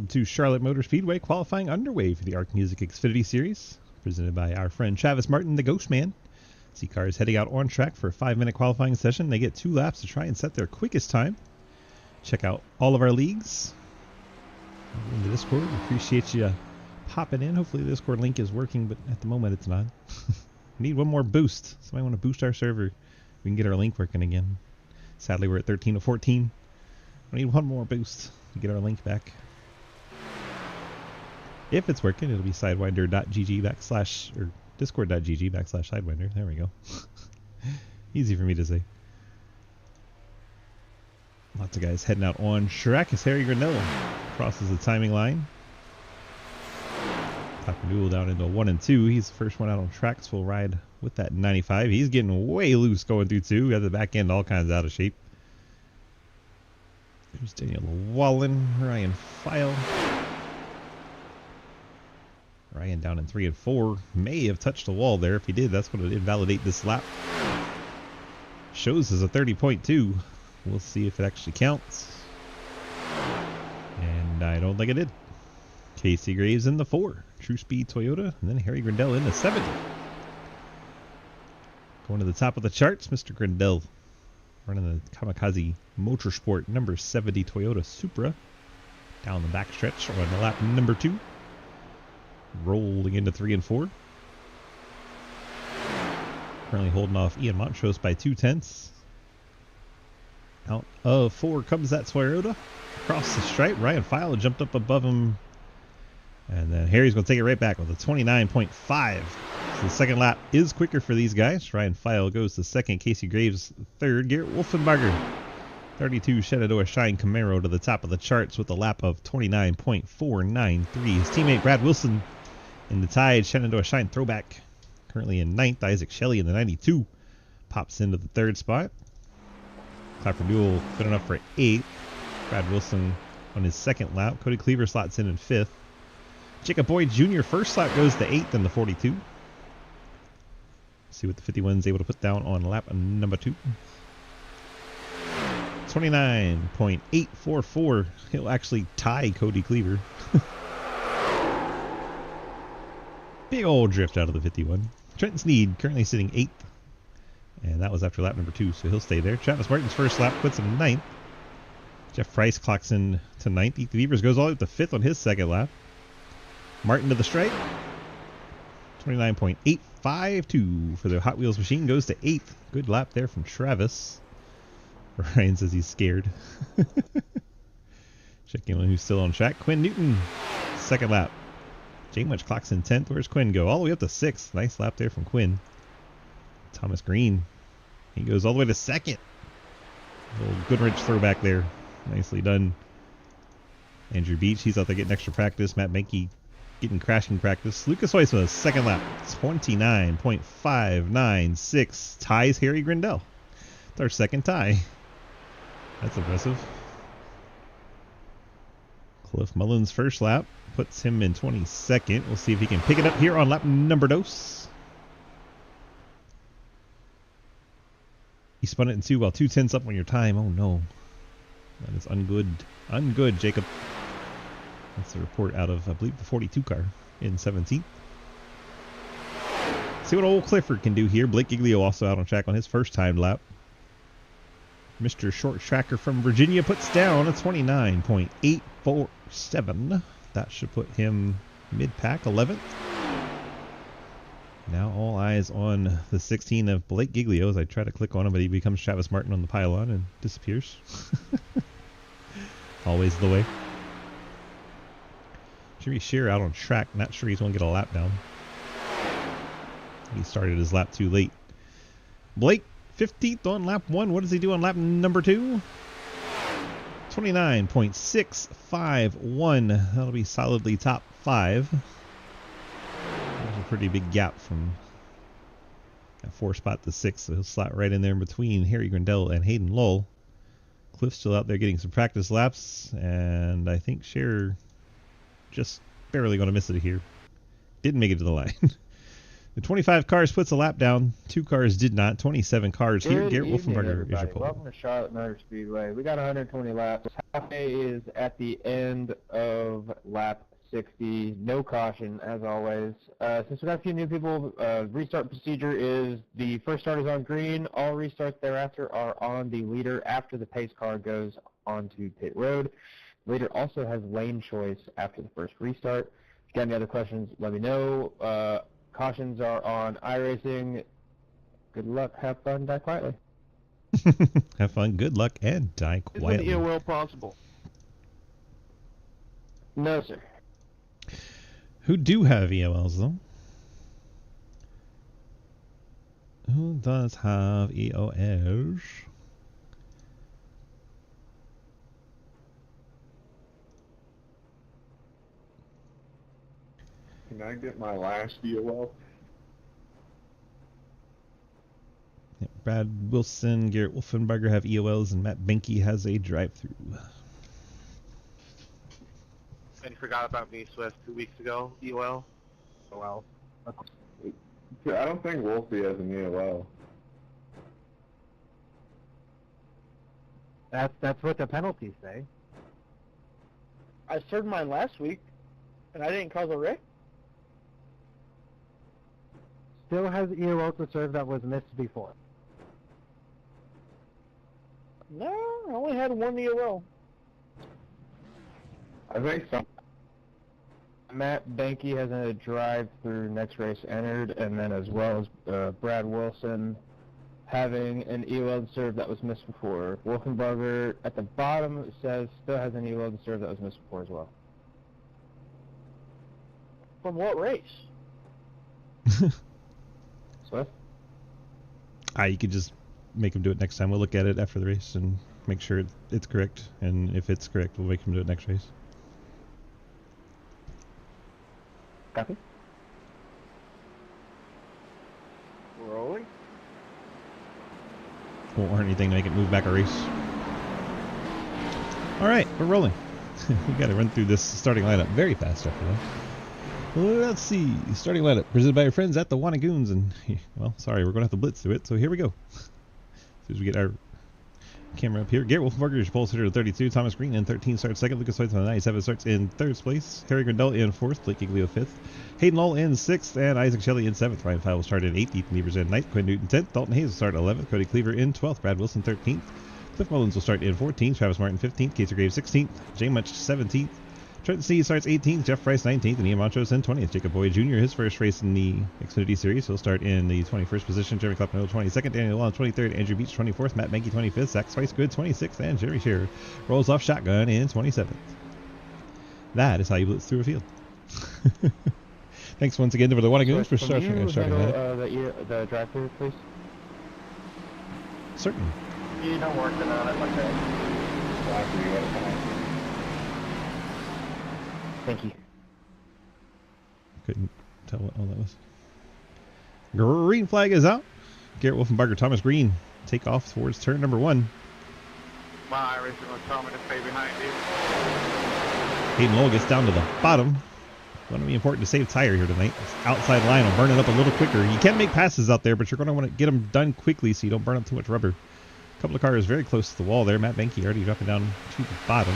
Welcome to Charlotte Motor Speedway, qualifying underway for the Arc Music Xfinity Series, presented by our friend Travis Martin, the Ghost Man. See cars heading out on track for a 5-minute qualifying session. They get 2 laps to try and set their quickest time. Check out all of our leagues in the Discord. Appreciate you popping in. Hopefully the Discord link is working, but at the moment it's not. Need one more boost. Somebody want to boost our server. We can get our link working again. Sadly, we're at 13 to 14. I need one more boost to get our link back. If it's working, it'll be sidewinder.gg or discord.gg /sidewinder. There we go. Easy for me to say. Lots of guys heading out on track as Harry Grinnell crosses the timing line. Top duel down into 1 and 2. He's the first one out on track, so we'll ride with that 95. He's getting way loose going through 2. Got the back end all kinds out of shape. There's Daniel Wallen, Ryan File. Ryan down in 3 and 4. May have touched the wall there. If he did, that's going to invalidate this lap. Shows as a 30.2. We'll see if it actually counts. And I don't think it did. Casey Graves in the 4. True Speed Toyota. And then Harry Grindell in the 70. Going to the top of the charts, Mr. Grindell. Running the Kamikaze Motorsport number 70 Toyota Supra. Down the backstretch on the lap number 2. Rolling into 3 and 4. Currently holding off Ian Montrose by 2/10. Out of 4 comes that Toyota. Across the stripe, Ryan File jumped up above him. And then Harry's going to take it right back with a 29.5. So the second lap is quicker for these guys. Ryan File goes to second. Casey Graves third. Garrett Wolfenbarger, 32 Shenandoah Shine Camaro to the top of the charts with a lap of 29.493. His teammate Brad Wilson in the tied Shenandoah Shine Throwback, currently in 9th. Isaac Shelley in the 92 pops into the 3rd spot. Clapper Duel good enough for 8th. Brad Wilson on his 2nd lap. Cody Cleaver slots in 5th. Jacob Boyd Jr. first lap goes to 8th in the 42. See what the 51's able to put down on lap number 2. 29.844. He'll actually tie Cody Cleaver. Big old drift out of the 51. Trenton Sneed currently sitting 8th. And that was after lap number 2, so he'll stay there. Travis Martin's first lap puts him 9th. Jeff Price clocks in to 9th. Ethan Beavers goes all the way up to 5th on his 2nd lap. Martin to the stripe. 29.852 for the Hot Wheels machine. Goes to 8th. Good lap there from Travis. Ryan says he's scared. Checking on who's still on track. Quinn Newton, 2nd lap. Jay Much clocks in 10th. Where's Quinn go? All the way up to 6th. Nice lap there from Quinn. Thomas Green, he goes all the way to 2nd. Little Goodrich throwback there. Nicely done. Andrew Beach, he's out there getting extra practice. Matt Menke getting crashing practice. Lucas Weissman, 2nd lap. 29.596. Ties Harry Grindell. It's our 2nd tie. That's impressive. Cliff Mullins' first lap puts him in 22nd. We'll see if he can pick it up here on lap number 2. He spun it in 2 while 2/10 up on your time. Oh no. That is ungood. Ungood, Jacob. That's the report out of, I believe, the 42 car in 17th. See what old Clifford can do here. Blake Giglio also out on track on his first time lap. Mr. Short Tracker from Virginia puts down a 29.847. That should put him mid-pack, 11th. Now all eyes on the 16 of Blake Giglio as I try to click on him, but he becomes Travis Martin on the pylon and disappears. Always the way. Jimmy Shearer out on track. Not sure he's going to get a lap down. He started his lap too late. Blake, 15th on lap 1. What does he do on lap number 2? 29.651. That'll be solidly top 5. There's a pretty big gap from that 4 spot to 6. So he'll slot right in there in between Harry Grindell and Hayden Lull. Cliff's still out there getting some practice laps. And I think Shearer just barely going to miss it here. Didn't make it to the line. The 25 cars puts a lap down. 2 cars did not. 27 cars here. Good Garrett evening, Wolfenberger is your everybody. pole. Welcome to Charlotte Motor Speedway. We got 120 laps. Halfway is at the end of lap 60. No caution, as always. Since we got a few new people, restart procedure is the first start is on green. All restarts thereafter are on the leader after the pace car goes onto pit road. The leader also has lane choice after the first restart. If you got any other questions, let me know. Cautions are on iRacing. Good luck, have fun, die quietly. Have fun, good luck, and die quietly. Is an EOL possible? No, sir. Who do have EOLs, though? Who does have EOLs? Can I get my last EOL? Yeah, Brad Wilson, Garrett Wolfenberger have EOLs, and Matt Benke has a drive-through. And you forgot about me, Swift, 2 weeks ago, EOL. Oh, well. I don't think Wolfie has an EOL. That's what the penalties say. I served mine last week, and I didn't cause a wreck. Still has EOL to serve that was missed before. No, I only had one EOL. I think some. Matt Benke has a drive through next race entered, and then as well as Brad Wilson having an EOL to serve that was missed before. Wolfenberger at the bottom says still has an EOL to serve that was missed before as well. From what race? Swift? You could just make him do it next time. We'll look at it after the race and make sure it's correct. And if it's correct, we'll make him do it next race. Copy. Rolling. Won't hurt anything to make it move back a race. Alright, we're rolling. We gotta run through this starting lineup very fast after that. Let's see. Starting lineup presented by our friends at the Wannagoons, and well, sorry, we're gonna have to blitz through it. So here we go. As soon as we get our camera up here, Garrett Wolfenberger is pole sitter at 32. Thomas Green in 13 starts second. Lucas White on 97 starts in third place. Harry Grindell in fourth. Blake Giglio fifth. Hayden Lowell in sixth, and Isaac Shelley in seventh. Ryan Fowle will start in eighth. Ethan Liebers in ninth. Quinn Newton 10th. Dalton Hayes will start 11th. Cody Cleaver in 12th. Brad Wilson 13th. Cliff Mullins will start in 14th. Travis Martin 15th. Casey Graves 16th. Jay Munch 17th. Trenton Steed starts 18th, Jeff Price 19th, and Ian Montrose in 20th. Jacob Boyd Jr., his first race in the Xfinity Series, he'll start in the 21st position. Jeremy Clapton 22nd, Daniel Long 23rd, Andrew Beach 24th, Matt Benke 25th, Zach Spicegood 26th, and Jerry Shearer rolls off shotgun in 27th. That is how you blitz through a field. Thanks once again to the Wannagoons for starting that. The drive-through, please? Certainly. You don't work it on it like that. Thank you. Couldn't tell what all that was. Green flag is out. Garrett Wolfenberger, Thomas Green take off towards turn number 1. My iRacing was telling me to stay behind you. Hayden Lowell gets down to the bottom. Going to be important to save tire here tonight. This outside line will burn it up a little quicker. You can make passes out there, but you're going to want to get them done quickly so you don't burn up too much rubber. A couple of cars very close to the wall there. Matt Benke already dropping down to the bottom.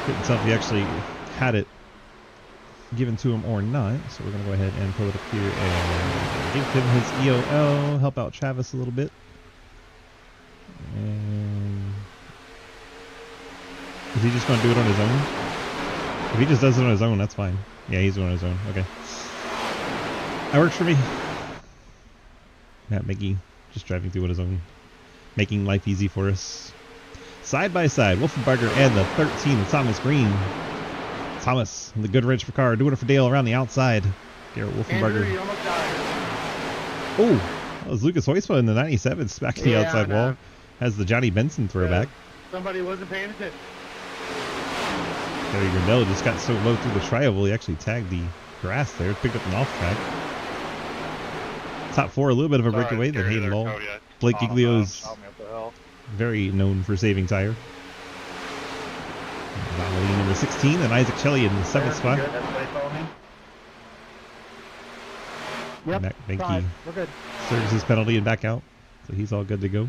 Couldn't tell if he actually had it given to him or not, so we're going to go ahead and pull it up here and give him his EOL, help out Travis a little bit. And is he just going to do it on his own? If he just does it on his own, that's fine. Yeah, he's doing it on his own. Okay. That works for me. Matt Benke just driving through on his own, making life easy for us. Side by side, Wolfenberger and the 13, Thomas Green. Thomas, the good wrench for car, doing it for Dale around the outside. Garrett Wolfenberger. Oh, that was Lucas Hoisma in the 97, smacking the outside wall. Has the Johnny Benson throwback. Somebody wasn't paying attention. Harry Grindell just got so low through the tri-oval, he actually tagged the grass there, picked up an off track. Top 4, a little bit of a breakaway, then Hayden Lowell. Blake Giglio's very known for saving tire. Donnelly number 16, and Isaac Shelley in the 7th spot. Yep. Benke Fine. We're good. serves his penalty and back out, so he's all good to go.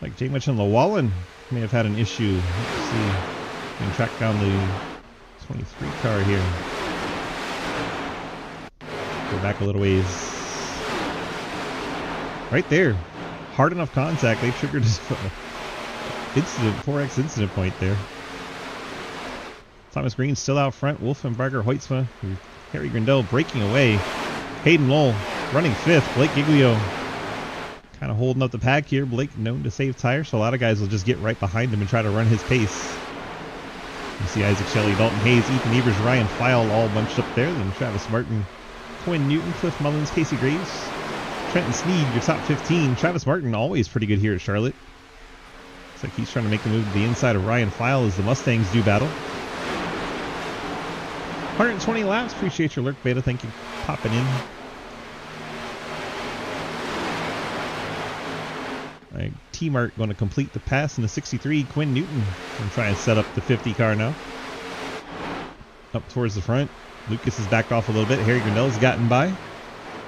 Like Jay mentioned, Llewellyn may have had an issue. Let's see. We can track down the 23 car here. Go back a little ways. Right there. Hard enough contact. They triggered his incident, 4X incident point there. Thomas Green still out front. Wolfenbarger, Hoytsma, Harry Grindell breaking away. Hayden Lowell running fifth. Blake Giglio kind of holding up the pack here. Blake known to save tires, so a lot of guys will just get right behind him and try to run his pace. You see Isaac Shelley, Dalton Hayes, Ethan Evers, Ryan File all bunched up there. Then Travis Martin, Quinn Newton, Cliff Mullins, Casey Graves, Trenton Sneed, your top 15. Travis Martin always pretty good here at Charlotte. Looks like he's trying to make the move to the inside of Ryan File as the Mustangs do battle. 120 laps. Appreciate your lurk, Beta. Thank you for popping in. Right, T-Mart going to complete the pass in the 63. Quinn Newton going to try and set up the 50 car now. Up towards the front. Lucas has backed off a little bit. Harry Grindell's gotten by.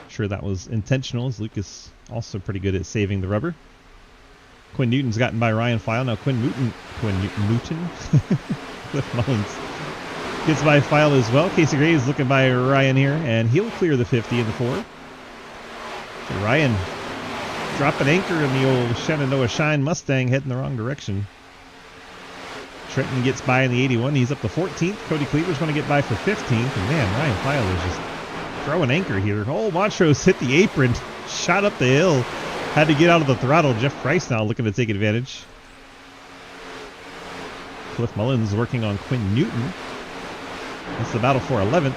Sure that was intentional, as Lucas also pretty good at saving the rubber. Quinn Newton's gotten by Ryan File. Now Quinn Newton Cliff Mullins gets by File as well. Casey Graves looking by Ryan here, and he'll clear the 50 in the 4. So Ryan dropping anchor in the old Shenandoah Shine Mustang, heading the wrong direction. Trenton gets by in the 81. He's up to 14th. Cody Cleaver's going to get by for 15th. And man, Ryan File is just throwing anchor here. Oh, Montrose hit the apron, shot up the hill. Had to get out of the throttle. Jeff Price now looking to take advantage. Cliff Mullins working on Quinn Newton. That's the battle for 11th.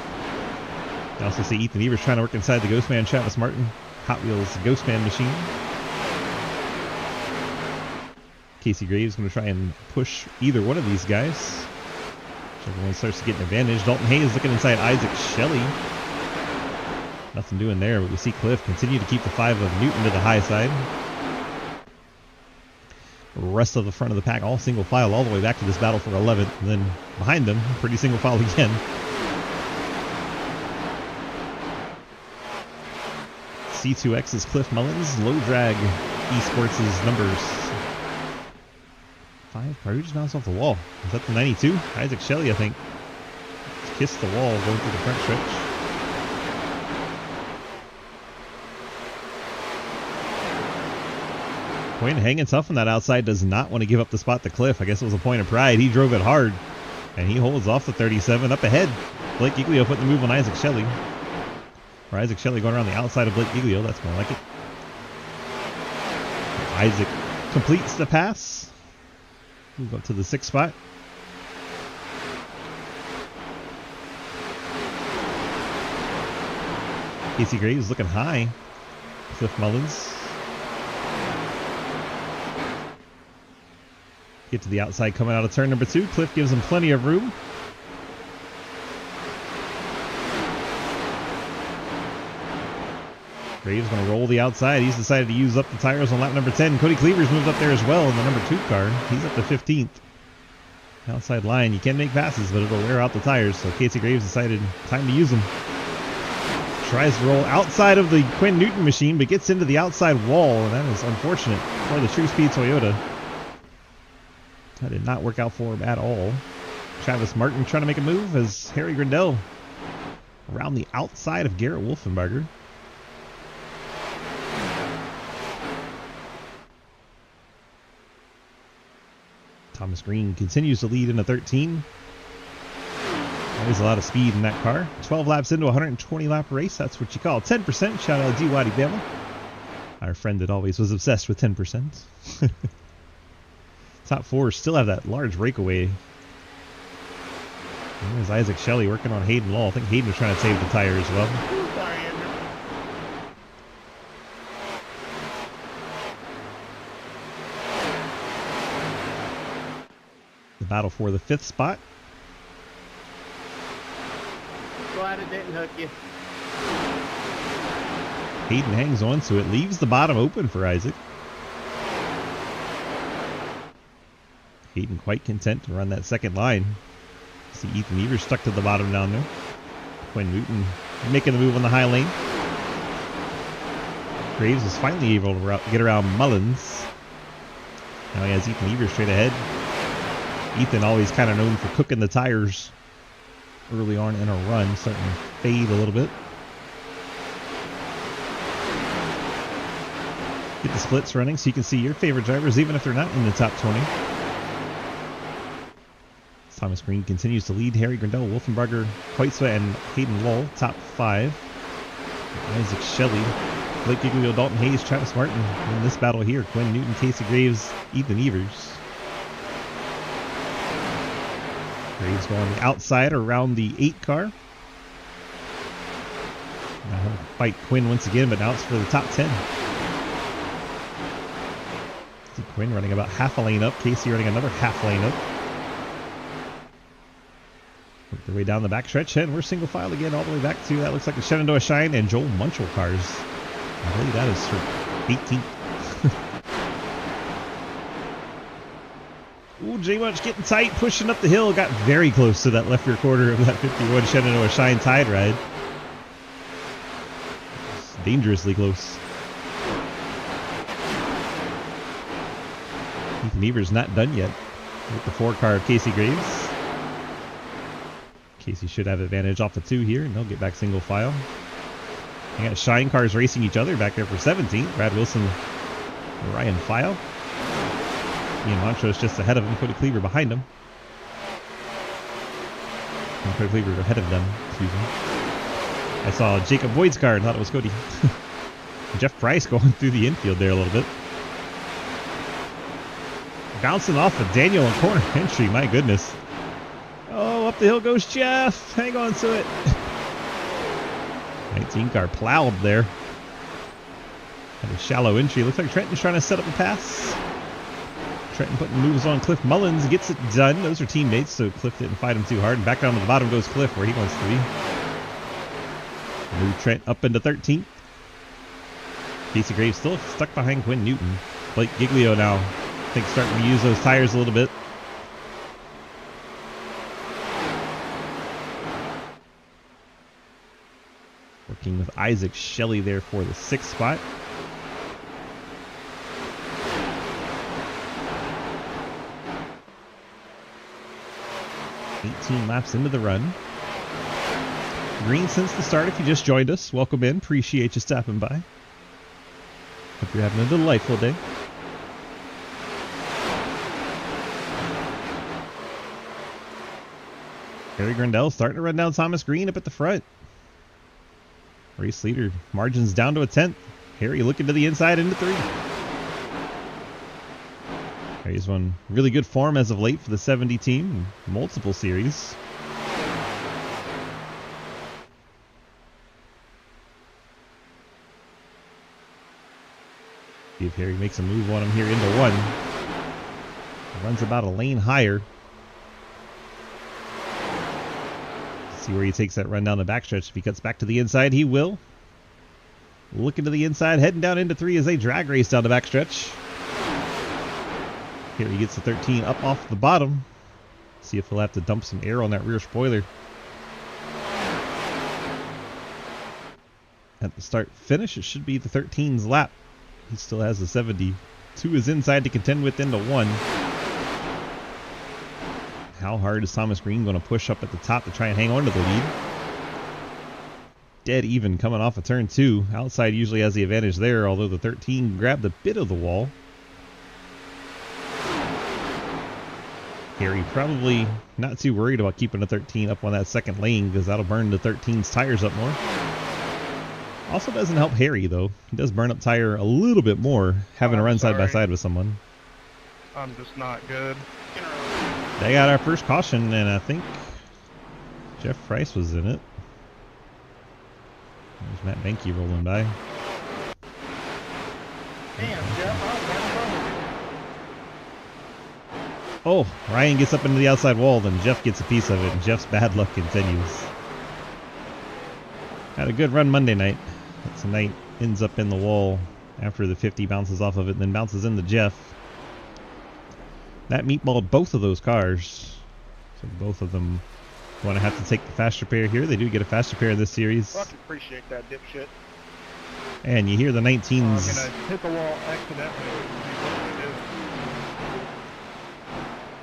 You also see Ethan Evers trying to work inside the Ghostman, Travis Martin, Hot Wheels Ghostman machine. Casey Graves going to try and push either one of these guys. Everyone starts to get an advantage. Dalton Hayes looking inside Isaac Shelley. Nothing doing there, but we see Cliff continue to keep the 5 of Newton to the high side. The rest of the front of the pack all single file all the way back to this battle for 11th. And then behind them, pretty single file again. C2X's Cliff Mullins. Low Drag Esports' numbers 5. Car just bounced off the wall. Is that the 92? Isaac Shelley, I think. Just kissed the wall going through the front stretch. Quinn hanging tough on that outside, does not want to give up the spot to Cliff. I guess it was a point of pride. He drove it hard, and he holds off the 37 up ahead. Blake Giglio putting the move on Isaac Shelley. Or Isaac Shelley going around the outside of Blake Giglio. That's more like it. Isaac completes the pass. Move up to the 6th spot. Casey Graves looking high. Cliff Mullins. Get to the outside coming out of turn number 2. Cliff gives him plenty of room. Graves going to roll the outside. He's decided to use up the tires on lap number 10. Cody Cleaver's moved up there as well in the number 2 car. He's up to 15th. Outside line. You can make passes, but it'll wear out the tires. So Casey Graves decided time to use them. Tries to roll outside of the Quinn Newton machine, but gets into the outside wall, and that is unfortunate for the True Speed Toyota. That did not work out for him at all. Travis Martin trying to make a move as Harry Grindell around the outside of Garrett Wolfenbarger. Thomas Green continues to lead in the 13. Always a lot of speed in that car. 12 laps into a 120 lap race. That's what you call 10%. Shout out D-Waddy Bama. Our friend that always was obsessed with 10%. Top 4 still have that large breakaway. There's Isaac Shelley working on Hayden Law. I think Hayden was trying to save the tire as well. Sorry, Andrew. The battle for the 5th spot. Glad it didn't hook you. Hayden hangs on to it, leaves the bottom open for Isaac. Hayden quite content to run that second line. See Ethan Evers stuck to the bottom down there. Quinn Newton making the move on the high lane. Graves is finally able to get around Mullins. Now he has Ethan Evers straight ahead. Ethan always kind of known for cooking the tires early on in a run, starting to fade a little bit. Get the splits running so you can see your favorite drivers even if they're not in the top 20. Thomas Green continues to lead. Harry Grindel, Wolfenbarger, Kreutzweit, and Hayden Lull, top 5. Isaac Shelley, Blake Giglio, Dalton Hayes, Travis Martin in this battle here. Quinn Newton, Casey Graves, Ethan Evers. Graves going the outside around the 8 car. Now he'll fight Quinn once again, but now it's for the top 10. See Quinn running about half a lane up. Casey running another half lane up. Work their way down the backstretch, and we're single file again all the way back to, that looks like the Shenandoah Shine and Joel Munchel cars. I believe that is for 18th. Ooh, J-Munch getting tight, pushing up the hill. Got very close to that left rear quarter of that 51 Shenandoah Shine Tide ride. It's dangerously close. Ethan Evers not done yet with the 4 car of Casey Graves. Casey should have advantage off the 2 here, and they'll get back single file. You got Shine cars racing each other back there for 17th. Brad Wilson, Ryan File. Ian Montrose just ahead of him. Cody Cleaver behind him. And Cody Cleaver ahead of them. Excuse me. I saw Jacob Boyd's car and thought it was Cody. Jeff Price going through the infield there a little bit. Bouncing off of Daniel in corner entry. My goodness. Oh, up the hill goes Jeff. Hang on to it. 19 car plowed there. Had a shallow entry. Looks like Trenton's trying to set up a pass. Trenton putting moves on Cliff Mullins. Gets it done. Those are teammates, so Cliff didn't fight him too hard. And back down to the bottom goes Cliff, where he wants to be. Move Trent up into 13th. Casey Graves still stuck behind Quinn Newton. Blake Giglio now, I think, starting to use those tires a little bit. Working with Isaac Shelley there for the 6th spot. 18 laps into the run. Green since the start. If you just joined us, welcome in. Appreciate you stopping by. Hope you're having a delightful day. Harry Grindel starting to run down Thomas Green up at the front. Race leader margins down to a 10th. Harry looking to the inside into 3. Harry's won really good form as of late for the 70 team in multiple series. See if Harry makes a move on him here into 1. Runs about a lane higher. See where he takes that run down the backstretch. If he cuts back to the inside, he will. Looking to the inside, heading down into 3 as they drag race down the backstretch. Here he gets the 13 up off the bottom. See if he'll have to dump some air on that rear spoiler. At the start finish, it should be the 13's lap. He still has the 70. 2 is inside to contend with into 1. How hard is Thomas Green going to push up at the top to try and hang on to the lead? Dead even coming off of turn 2. Outside usually has the advantage there, although the 13 grabbed a bit of the wall. Harry probably not too worried about keeping the 13 up on that second lane because that'll burn the 13's tires up more. Also doesn't help Harry though. He does burn up tire a little bit more having to run side by side with someone. I'm just not good. They got our first caution, and I think Jeff Price was in it. There's Matt Benke rolling by. Damn, Jeff, Oh, Ryan gets up into the outside wall, then Jeff gets a piece of it, and Jeff's bad luck continues. Had a good run Monday night. Tonight ends up in the wall after the 50 bounces off of it and then bounces into Jeff. That meatballed both of those cars. So both of them Want to have to take the fast repair here. They do get a fast repair in this series. Fucking appreciate that, dipshit. And you hear the 19s. I'm gonna hit the wall accidentally.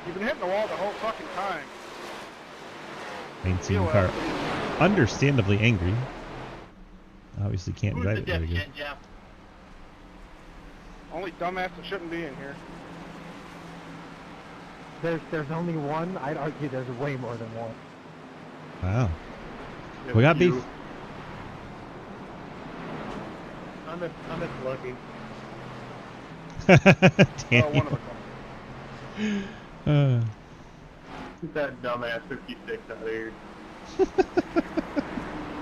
You've been hitting the wall the whole fucking time. 19 car understandably angry. Obviously can't Who's drive the it very good. dipshit, Jeff? Only dumbass that shouldn't be in here. There's only one. I'd argue there's way more than one. Wow. We got beef. I'm just lucky. Damn. Oh, one of them. Get that dumbass 56 out of here.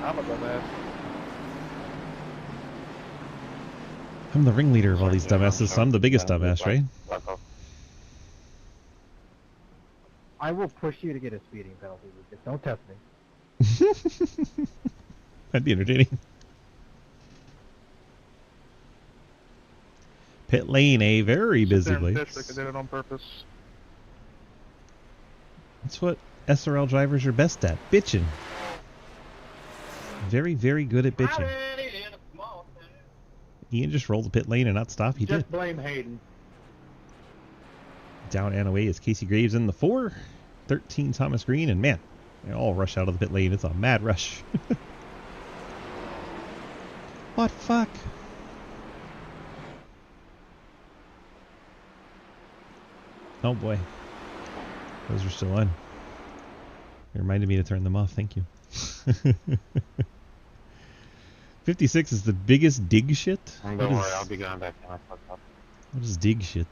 I'm a dumbass. I'm the ringleader of all these dumbasses, so I'm the biggest dumbass, right? I will push you to get a speeding penalty, Lucas. Don't test me. That'd be entertaining. Pit lane, a very busy place. I did it on purpose. That's what SRL drivers are best at, bitching. Very, very good at bitching. Ian just rolled the pit lane and not stop. He Just did. blame Hayden. Down and away is Casey Graves in the 4. 13 Thomas Green, and man, they all rush out of the pit lane. It's a mad rush. What fuck? Oh boy. Those are still on. It reminded me to turn them off. Thank you. 56 is the biggest dig shit? Don't What worry, is- I'll be going back to my fuck up. What is dig shit?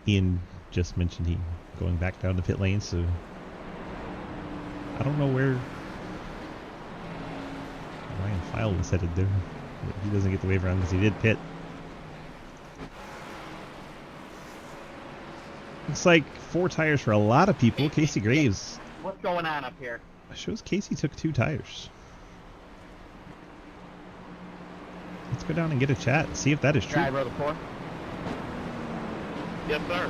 Ian just mentioned he going back down to pit lane, so I don't know where Ryan File was headed there. He doesn't get the wave around because he did pit. Looks like 4 tires for a lot of people. Casey Graves What's going on up here? shows Casey took 2 tires. Let's go down and get a chat and see if that is true. Driver of the 4? Yes, sir.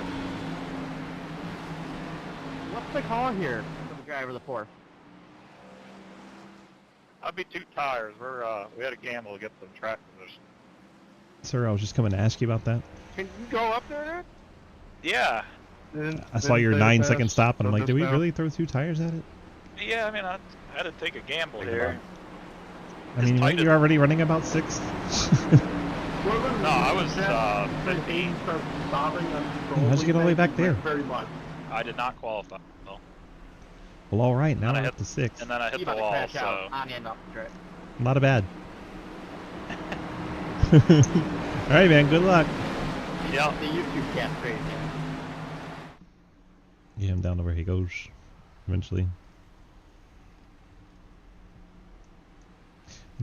What's the call here for the driver of the 4? I'll be 2 tires. We had a gamble to get some track position. Sir, I was just coming to ask you about that. Can you go up there, dude? Yeah. I saw your 9-second stop, and I'm like, did we really throw 2 tires at it? Yeah, I mean, I had to take a gamble here. I mean, tight you're already running about 6th. No, I was 15. How'd you get all the way back there? Very much. I did not qualify. Well, all right, now And I I'm hit up to 6. And then I hit You the about to wall, crash so... out on the end of the trip. Not a bad. All right, man. Good luck. Yeah. The YouTube cat crazy. Get him down to where he goes eventually.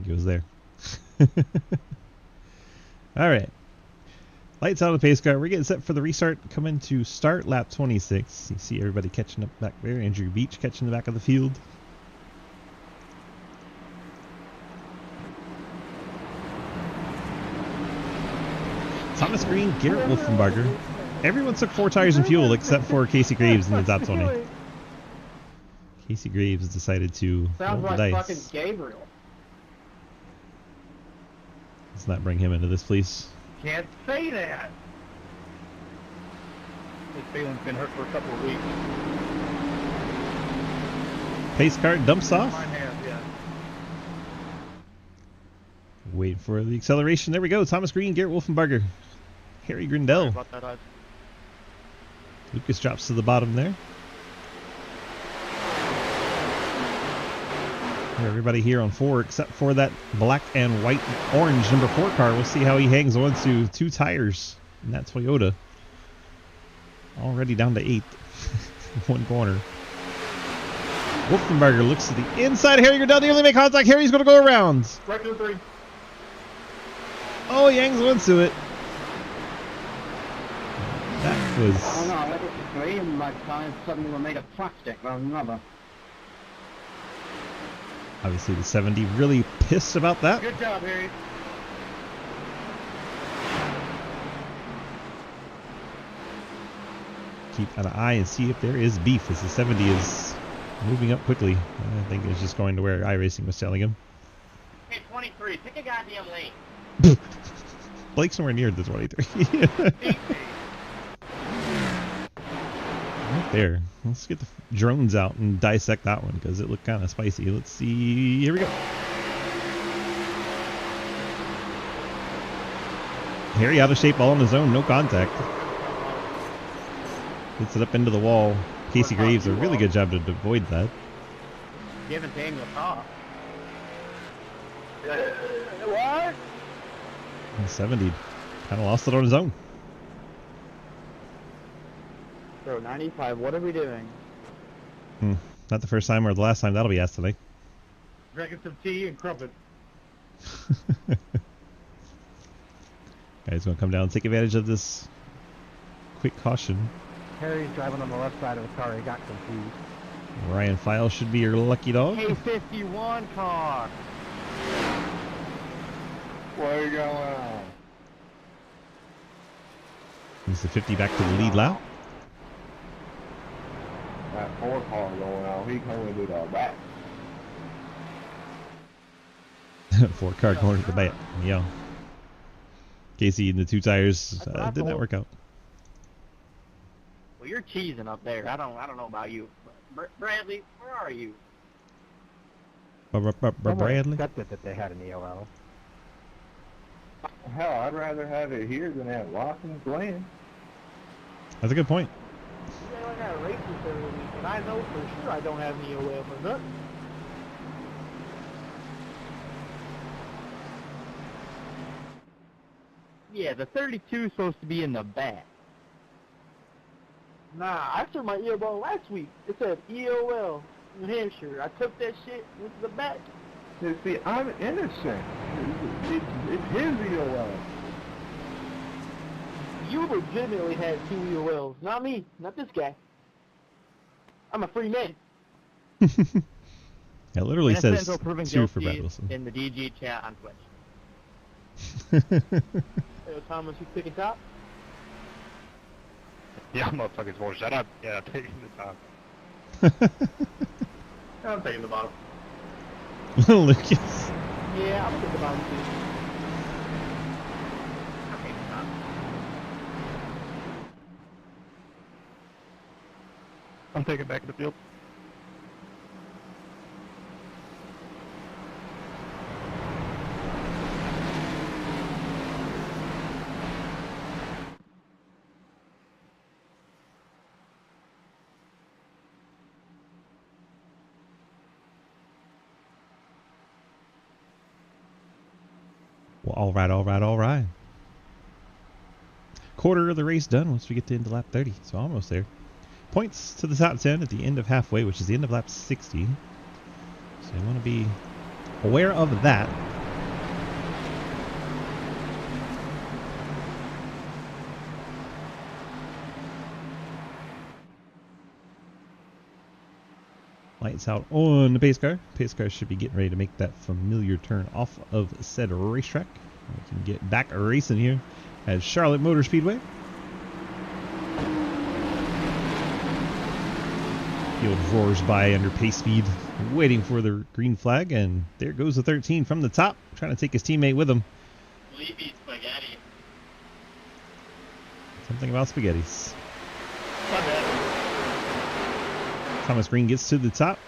He goes there. All right. Lights out of the pace car. We're getting set for the restart. Coming to start lap 26. You see everybody catching up back there. Andrew Beach catching the back of the field. Thomas Green, Garrett Wolfenbarger. Everyone took 4 tires and fuel except for Casey Graves in the top 20. Casey Graves decided to Sounds roll the like dice. fucking Gabriel. Let's not bring him into this, please. Can't say that. His feeling's been hurt for a couple of weeks. Pace car dumps off. Mine has, yeah. Wait for the acceleration. There we go. Thomas Green, Garrett Wolfenbarger, Harry Grindell. About that, I've... Lucas drops to the bottom there. Everybody here on 4 except for that black and white orange number 4 car. We'll see how he hangs on to 2 tires in that Toyota. Already down to 8th. 1 corner. Wolfenbarger looks to the inside. Harry Grindell nearly make contact. Harry's going to go around. Right to the 3. Oh, he hangs on to it. That was... Oh no, I let it to 3 and my tires suddenly were made of plastic rather than rubber. Obviously the 70 really pissed about that. Good job, Harry. keep an eye and see if there is beef, as the 70 is moving up quickly. I think it's just going to where iRacing was telling him. Hey, 23, pick a goddamn lane. Blake's nowhere near the 23. Right there. Let's get the drones out and dissect that one because it looked kind of spicy. Let's see. Here we go. Harry out of shape, all on his own, no contact. Hits it up into the wall. Casey Graves, a really good job to avoid that. Giving Daniel a call. What? And 70 kind of lost it on his own. Bro, 95, what are we doing? Not the first time or the last time that'll be asked today. Drinking some tea and crumpet. Guy's going to come down and take advantage of this quick caution. Harry's driving on the left side of the car. He got confused. Ryan File should be your lucky dog. K51 car. What are you going on? He's the 50 back to the lead lap. That 4 car going on. He coming to the back. 4 car going to the back. Yeah. Casey in the 2 tires did not work out. Well, you're cheesing up there. I don't know about you. Bradley, where are you? Someone Bradley? accepted that they had an EOL. Hell, I'd rather have it here than at Watson's Glen. That's a good point. You know, I got races every week, and I know for sure I don't have any OL for nothing. Yeah, the 32 is supposed to be in the back. Nah, I took my EOL last week. It said EOL, New Hampshire. I took that shit, went to the back. See, I'm innocent. It's his EOL. You legitimately had 2 EOLs, not me, not this guy. I'm a free man. It literally says Innocent or proven 2 for guilty Brad Wilson. in the DG chat on Twitch. Hey, Thomas, you picking top? Yeah, motherfuckers won't shut up. Yeah, taking the top. I'm taking the bottom. Lucas. Yeah, I'm thinking about it too. Okay, stop. I'm taking back the field. Well, all right. Quarter of the race done once we get to into lap 30, so almost there. Points to the top 10 at the end of halfway, which is the end of lap 60. So you want to be aware of that. Lights out on the pace car. Pace car should be getting ready to make that familiar turn off of said racetrack. We can get back racing here at Charlotte Motor Speedway. Field roars by under pace speed, waiting for the green flag, and there goes the 13 from the top, trying to take his teammate with him. Sleepy spaghetti. Something about spaghettis. My bad. Thomas Green gets to the top.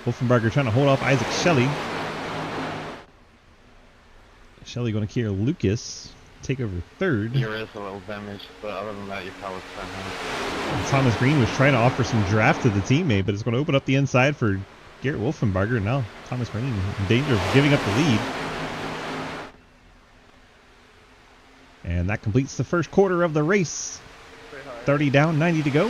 Wolfenbarger trying to hold off Isaac Shelley. Shelley going to clear Lucas, take over third. Your is a little damaged, but other than that, you're probably fine. Thomas Green was trying to offer some draft to the teammate, but it's going to open up the inside for Garrett Wolfenbarger. Now Thomas Green in danger of giving up the lead. And that completes the first quarter of the race. 30 down, 90 to go.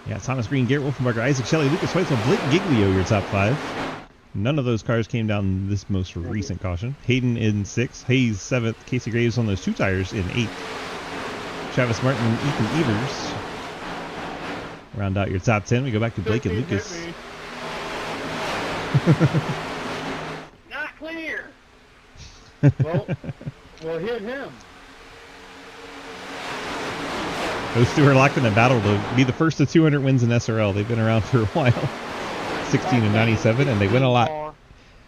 Yeah, Thomas Green, Garrett Wolfenbarger, Isaac Shelley, Lucas Weitzel, Blake Giglio, your top 5. None of those cars came down this most recent caution. Hayden in 6th, Hayes 7th, Casey Graves on those 2 tires in 8th. Travis Martin and Ethan Evers round out your top 10. We go back to Blake and Lucas. Not clear. Well, hit him. Those two are locked in a battle to be the first of 200 wins in SRL. They've been around for a while. 16 and 97, and they win a lot.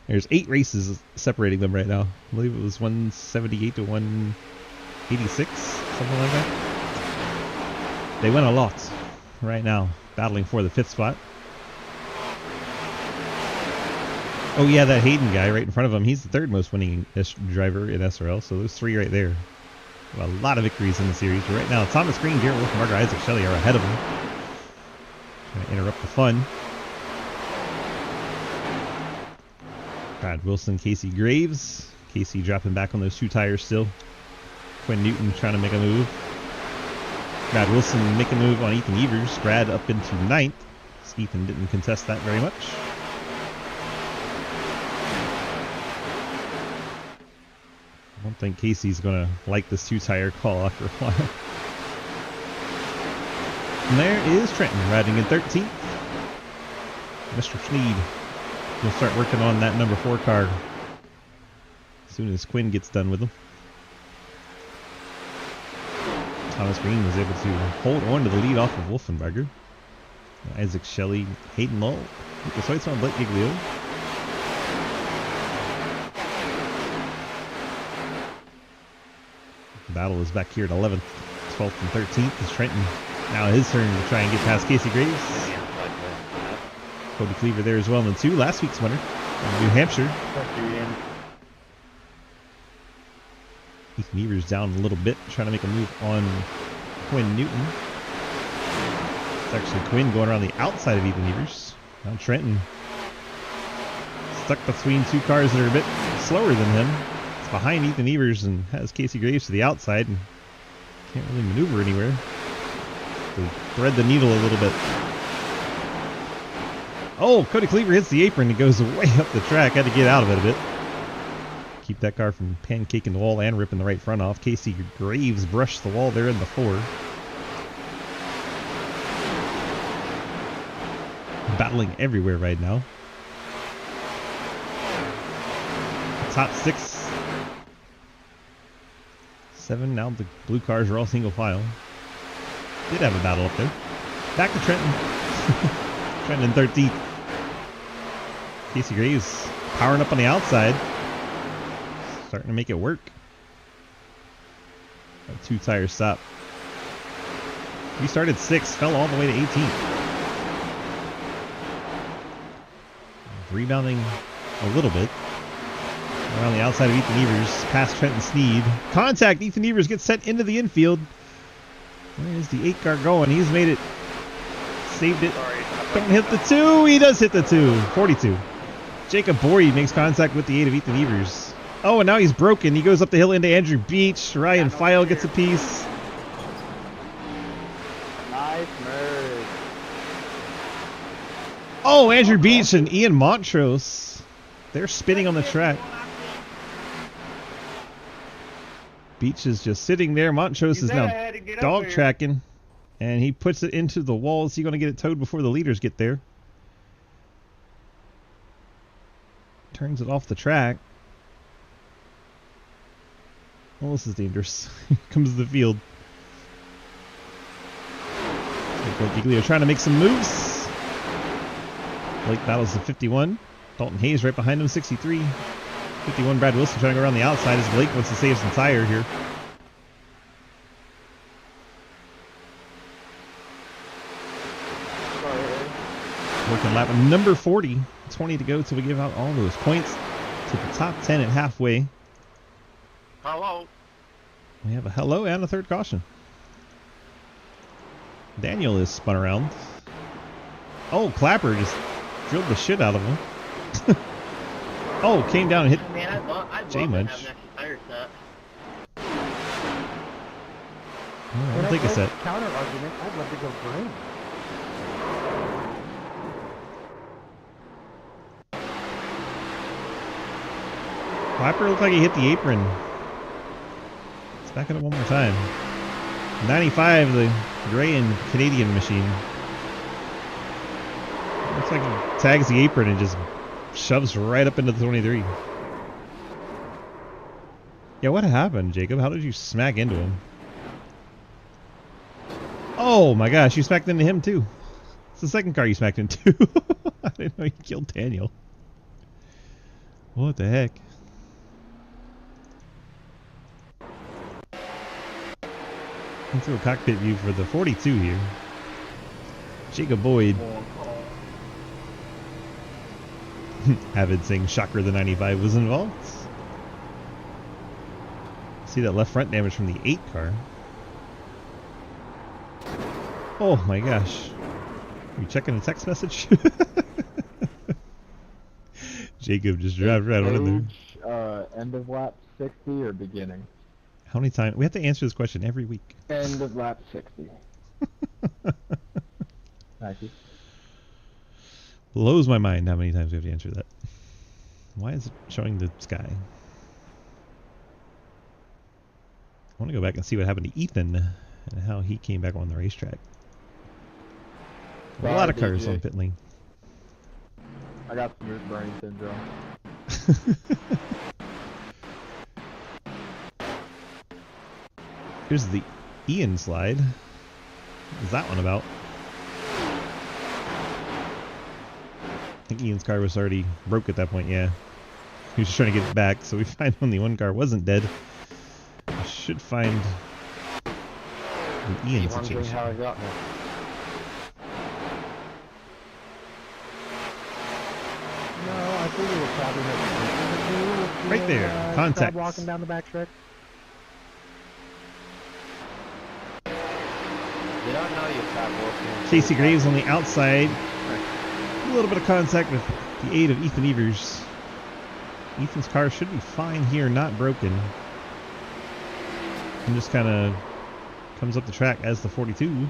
There's 8 races separating them right now. I believe it was 178 to 186, something like that. They win a lot right now, battling for the 5th spot. Oh yeah, that Hayden guy right in front of him, he's the 3rd most winning driver in SRL, so those 3 right there. A lot of victories in the series. But right now, Thomas Green, Garrett Wolfenbarger, Isaac Shelley are ahead of him. Trying to interrupt the fun. Brad Wilson, Casey Graves. Casey dropping back on those 2 tires still. Quinn Newton trying to make a move. Brad Wilson making a move on Ethan Evers. Brad up into 9th. Ethan didn't contest that very much. I don't think Casey's going to like this 2-tire call after a while. And there is Trenton riding in 13th. Mr. Sneed will start working on that number 4 car as soon as Quinn gets done with them. Thomas Green was able to hold on to the lead off of Wolfenbarger. Isaac Shelley, Hayden Lull, Lucas Hoytson, Blake Giglio. The battle is back here at 11th, 12th, and 13th. It's Trenton. Now his turn to try and get past Casey Graves. Cody Cleaver there as well in the 2. Last week's winner from New Hampshire. Ethan Evers down a little bit, trying to make a move on Quinn Newton. It's actually Quinn going around the outside of Ethan Evers. Now Trenton stuck between 2 cars that are a bit slower than him. It's behind Ethan Evers and has Casey Graves to the outside and can't really maneuver anywhere. To thread the needle a little bit. Oh, Cody Cleaver hits the apron and goes way up the track. Had to get out of it a bit. Keep that car from pancaking the wall and ripping the right front off. Casey Graves brushed the wall there in the 4. Battling everywhere right now. Top 6. 7. Now the blue cars are all single file. Did have a battle up there. Back to Trenton. Trenton in 13th. Casey Graves powering up on the outside. Starting to make it work. A 2-tire stop. We started 6th, fell all the way to 18th. Rebounding a little bit. Around the outside of Ethan Evers, past Trenton Sneed. Contact! Ethan Evers gets sent into the infield. Where is the 8 car going? He's made it. Saved it. Don't hit the 2. He does hit the 2. 42. Jacob Boyd makes contact with the 8 of Ethan Evers. Oh, and now he's broken. He goes up the hill into Andrew Beach. Ryan File gets a piece. Nice merge. Oh, Andrew Beach and Ian Montrose. They're spinning on the track. Beach is just sitting there. Montrose is now dog tracking. And he puts it into the wall. Is he going to get it towed before the leaders get there? Turns it off the track. Well, this is dangerous. Here comes the field. Blake Giglio trying to make some moves. Blake battles the 51. Dalton Hayes right behind him, 63. 51, Brad Wilson trying to go around the outside as Blake wants to save some tire here. Working lap number 40. 20 to go till we give out all those points to the top 10 at halfway. Hello. We have a hello and a 3rd caution. Daniel is spun around. Oh, Clapper just drilled the shit out of him. Oh, came down and hit Man, I'd love J to Munch. have an extra tire set. I'll take a set. Counter argument, I'd love to go green. Clapper looked like he hit the apron. Let's back it up one more time. 95, the gray and Canadian machine. Looks like he tags the apron and just shoves right up into the 23. Yeah, what happened, Jacob? How did you smack into him? Oh my gosh, you smacked into him too. It's the second car you smacked into. I didn't know you killed Daniel. What the heck? Into a cockpit view for the 42 here. Jacob Boyd. Avid saying shocker the 95 was involved. See that left front damage from the 8 car. Oh my gosh. Are you checking a text message? Jacob just dropped right under there. End of lap 60 or beginning? How many times? We have to answer this question every week. End of lap 60. Thank you. Blows my mind how many times we have to answer that. Why is it showing the sky? I want to go back and see what happened to Ethan and how he came back on the racetrack. A lot of cars on pit lane. I got smooth brain syndrome. Here's the Ian slide. What is that one about? I think Ian's car was already broke at that point, yeah. He was just trying to get it back, so we find when the one car wasn't dead. We should find an Ian situation. How I got there. No, I think it was probably right there, contact. Walking down the backstretch. Did I know you stopped walking? Casey Graves on the outside. A little bit of contact with the aid of Ethan Evers. Ethan's car should be fine here, not broken. And just kind of comes up the track as the 42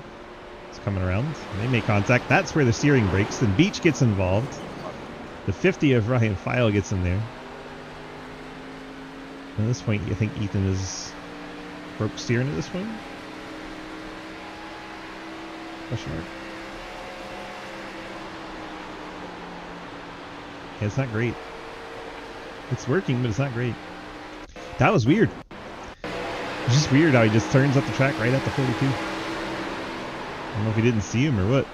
is coming around. They make contact. That's where the steering breaks. Then Beach gets involved. The 50 of Ryan File gets in there. At this point, I think Ethan is broke steering at this point. Question mark. Yeah, it's not great. It's working, but it's not great. That was weird. It's just weird how he just turns up the track right at the 42. I don't know if he didn't see him or what.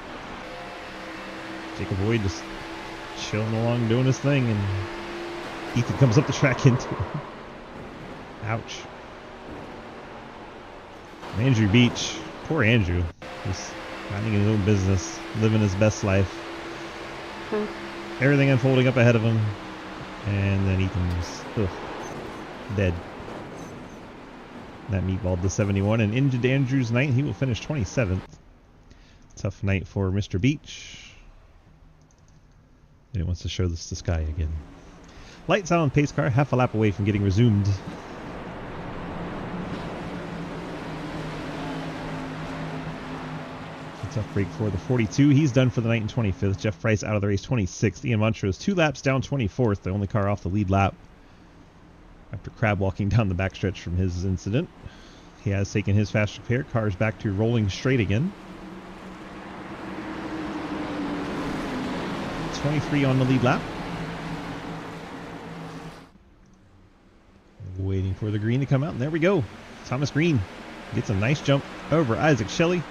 Jacob Boyd just chilling along doing his thing, and Ethan comes up the track into him. Ouch. Andrew Beach. Poor Andrew. Just minding his own business, living his best life. Everything unfolding up ahead of him, and then Ethan's dead. That meatballed the 71 and into Andrew's night. He will finish 27th. Tough night for Mr. Beach. And he wants to show this to Sky again. Lights out on pace car, half a lap away from getting resumed. Tough break for the 42. He's done for the night in 25th. Jeff Price out of the race 26th. Ian Montrose 2 laps down 24th. The only car off the lead lap. After crab walking down the backstretch from his incident. He has taken his fast repair. Car's back to rolling straight again. 23 on the lead lap. Waiting for the green to come out. And there we go. Thomas Green gets a nice jump over Isaac Shelley.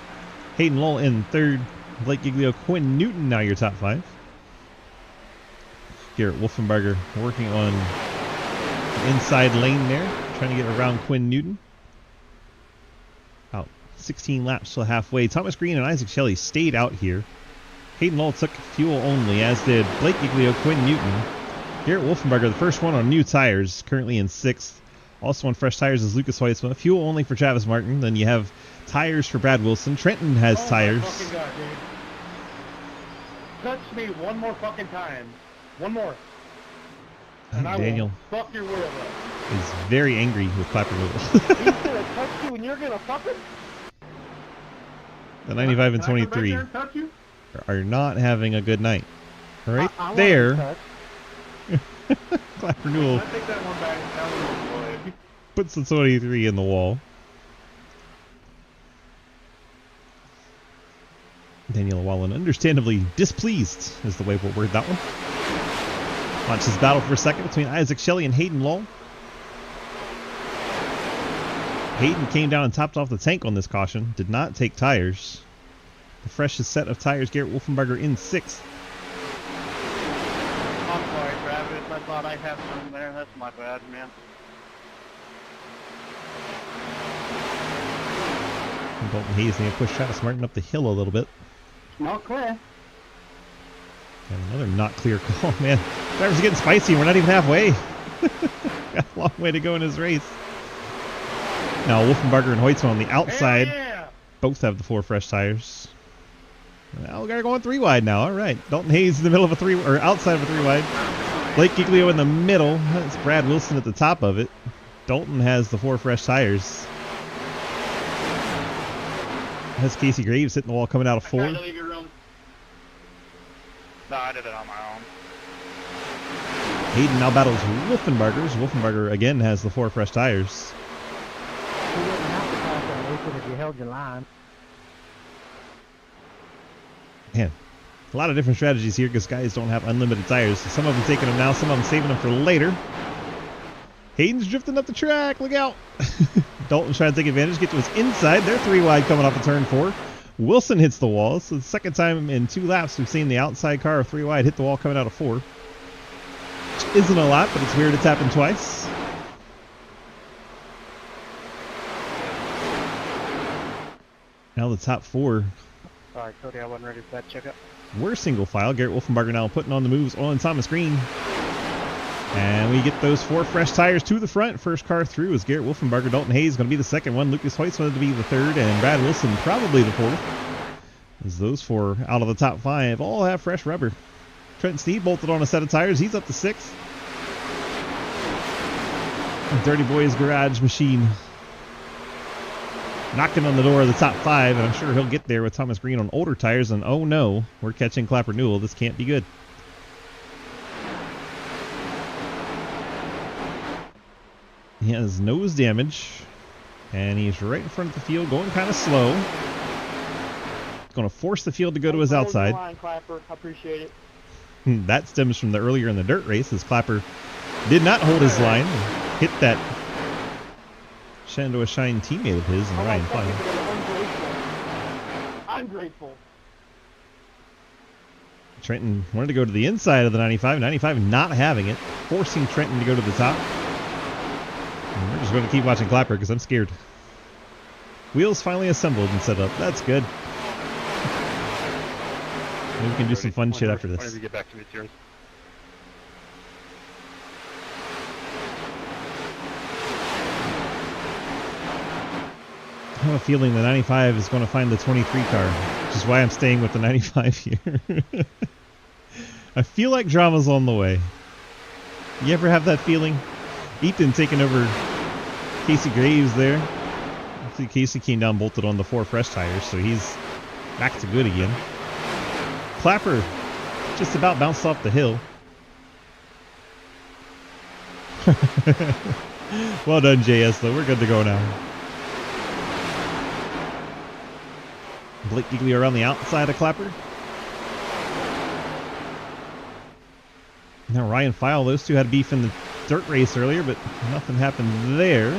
Hayden Lowell in third. Blake Giglio, Quinn Newton now your top 5. Garrett Wolfenbarger working on the inside lane there, trying to get around Quinn Newton. About 16 laps till halfway. Thomas Green and Isaac Shelley stayed out here. Hayden Lowell took fuel only, as did Blake Giglio, Quinn Newton. Garrett Wolfenbarger, the first one on new tires, currently in 6th. Also on fresh tires is Lucas Weitzman. Fuel only for Travis Martin. Then you have tires for Brad Wilson. Trenton has tires. My fucking God, dude. Touch me one more fucking time. One more. And I Daniel will fuck your wheel up. is very angry with clap removal. He's gonna touch you and you're gonna fuck him? The 95 and Can I come back 23 there and touch you? are not having a good night. Right I want there. to touch. Clap renewal I take that one back. That was good. puts the 23 in the wall. Daniel Wallen, understandably displeased, is the way we'll word that one. Launches battle for a second between Isaac Shelley and Hayden Lowell. Hayden came down and topped off the tank on this caution. Did not take tires. The freshest set of tires, Garrett Wolfenbarger in 6th. I'm sorry, Travis. I thought I had some there. That's my bad, man. And Dalton Hayes need to push Travis Martin up the hill a little bit. Not clear. And another not clear call, man. Drivers are getting spicy. We're not even halfway. Got a long way to go in his race. Now Wolfenbarger and Hoytsman on the outside. Yeah. Both have the 4 fresh tires. Now we got to go on 3 wide now. All right. Dalton Hayes in the middle of a 3, or outside of a 3 wide. Blake Giglio in the middle. That's Brad Wilson at the top of it. Dalton has the 4 fresh tires. Has Casey Graves hitting the wall coming out of 4. Trying to leave your room. No, I did it on my own. Hayden now battles Wolfenbargers. Wolfenbarger again has the 4 fresh tires. You wouldn't have to pass that open if you held your line. Man, a lot of different strategies here because guys don't have unlimited tires. So some of them taking them now, some of them saving them for later. Hayden's drifting up the track. Look out. Dalton's trying to take advantage, get to his inside. They're 3 wide coming off of turn 4. Wilson hits the wall. So the second time in 2 laps we've seen the outside car of 3 wide hit the wall coming out of 4. Which isn't a lot, but it's weird it's happened twice. Now the top 4. Sorry, Cody, I wasn't ready for that checkup. We're single file. Garrett Wolfenbarger now putting on the moves on Thomas Green. And we get those 4 fresh tires to the front. First car through is Garrett Wolfenbarger. Dalton Hayes going to be the second one. Lucas Hoytsman to be the third. And Brad Wilson probably the 4th. As those 4 out of the top 5 all have fresh rubber. Trenton Sneed bolted on a set of tires. He's up to 6th. Dirty Boy's Garage Machine knocking on the door of the top 5, and I'm sure he'll get there with Thomas Green on older tires. And oh no, we're catching Clapper Newell. This can't be good. He has nose damage, and he's right in front of the field, going kind of slow. Going to force the field to go to his Hold your outside. line, Clapper. I appreciate it. That stems from the earlier in the dirt race, as Clapper did not hold his line, and hit that Shenandoah Shine teammate of his, and Ryan Fine. I'm grateful. Trenton wanted to go to the inside of the 95. 95 not having it, forcing Trenton to go to the top. And we're just going to keep watching Clapper because I'm scared. Wheels finally assembled and set up. That's good. Maybe we can do some fun shit after this. Whenever you get back to me, it's yours. I have a feeling the 95 is going to find the 23 car, which is why I'm staying with the 95 here. I feel like drama's on the way. You ever have that feeling? Ethan taking over Casey Graves there. I see Casey came down bolted on the 4 fresh tires, so he's back to good again. Clapper just about bounced off the hill. Well done, JS, though. We're good to go now. Blake Giglio around the outside of Clapper. Now Ryan File, those two had beef in the dirt race earlier, but nothing happened there.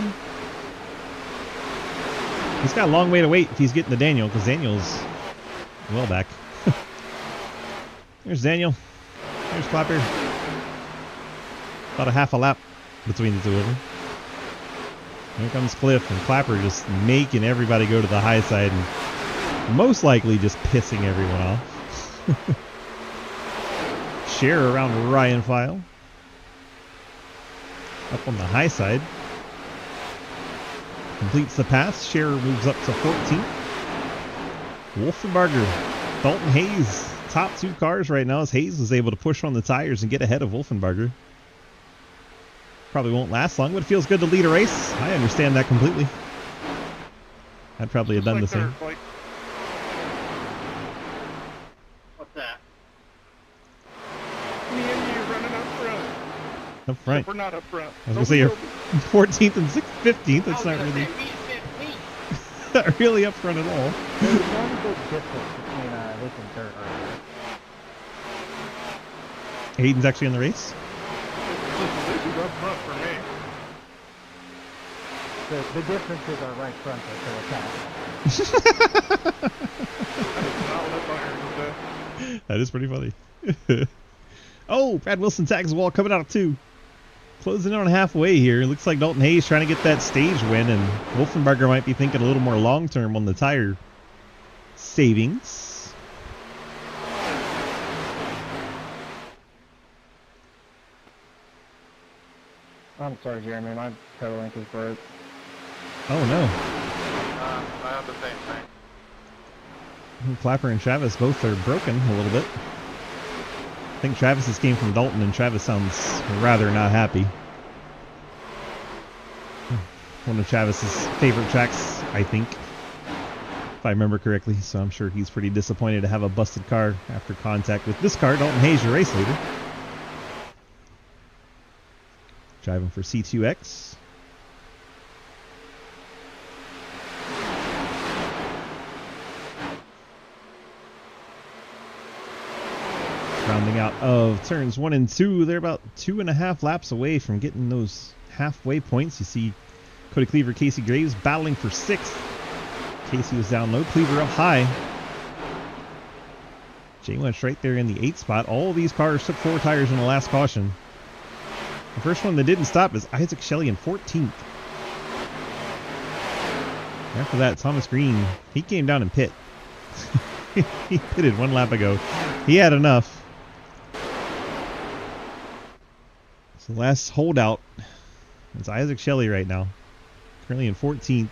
He's got a long way to wait if he's getting to Daniel, because Daniel's well back. There's Daniel. There's Clapper. About a half a lap between the two of them. Here comes Cliff, and Clapper just making everybody go to the high side and most likely just pissing everyone off. Share around Ryan File. Up on the high side. Completes the pass. Share moves up to 14th. Wolfenbarger. Dalton Hayes. Top 2 cars right now as Hayes was able to push on the tires and get ahead of Wolfenbarger. Probably won't last long, but it feels good to lead a race. I understand that completely. I'd probably have done the same. What's that? Me and you running up front. Up front. Except we're not up front. I was going to say you're 14th and 15th. That's not really, not really up front at all. There's one big difference between this and dirt. Hayden's actually in the race. This is up front for me. The difference is our right front are so attached. That is not That is pretty funny. Oh, Brad Wilson tags the wall coming out of 2. Closing in on halfway here. Looks like Dalton Hayes trying to get that stage win, and Wolfenbarger might be thinking a little more long-term on the tire savings. I'm sorry, Jeremy. My toe link is broke. Oh no. I have the same thing. Clapper and Travis both are broken a little bit. I think Travis's came from Dalton, and Travis sounds rather not happy. One of Travis's favorite tracks, I think, if I remember correctly. So I'm sure he's pretty disappointed to have a busted car after contact with this car. Dalton Hayes, your race leader. Driving for C2X. Rounding out of turns 1 and 2, they're about 2.5 laps away from getting those halfway points. You see Cody Cleaver, Casey Graves battling for 6th. Casey was down low, Cleaver up high. Jay Munch right there in the 8th spot. All of these cars took 4 tires in the last caution. The first one that didn't stop is Isaac Shelley in 14th. After that, Thomas Green, he came down and pit. He pitted 1 lap ago. He had enough. So the last holdout is Isaac Shelley right now. Currently in 14th.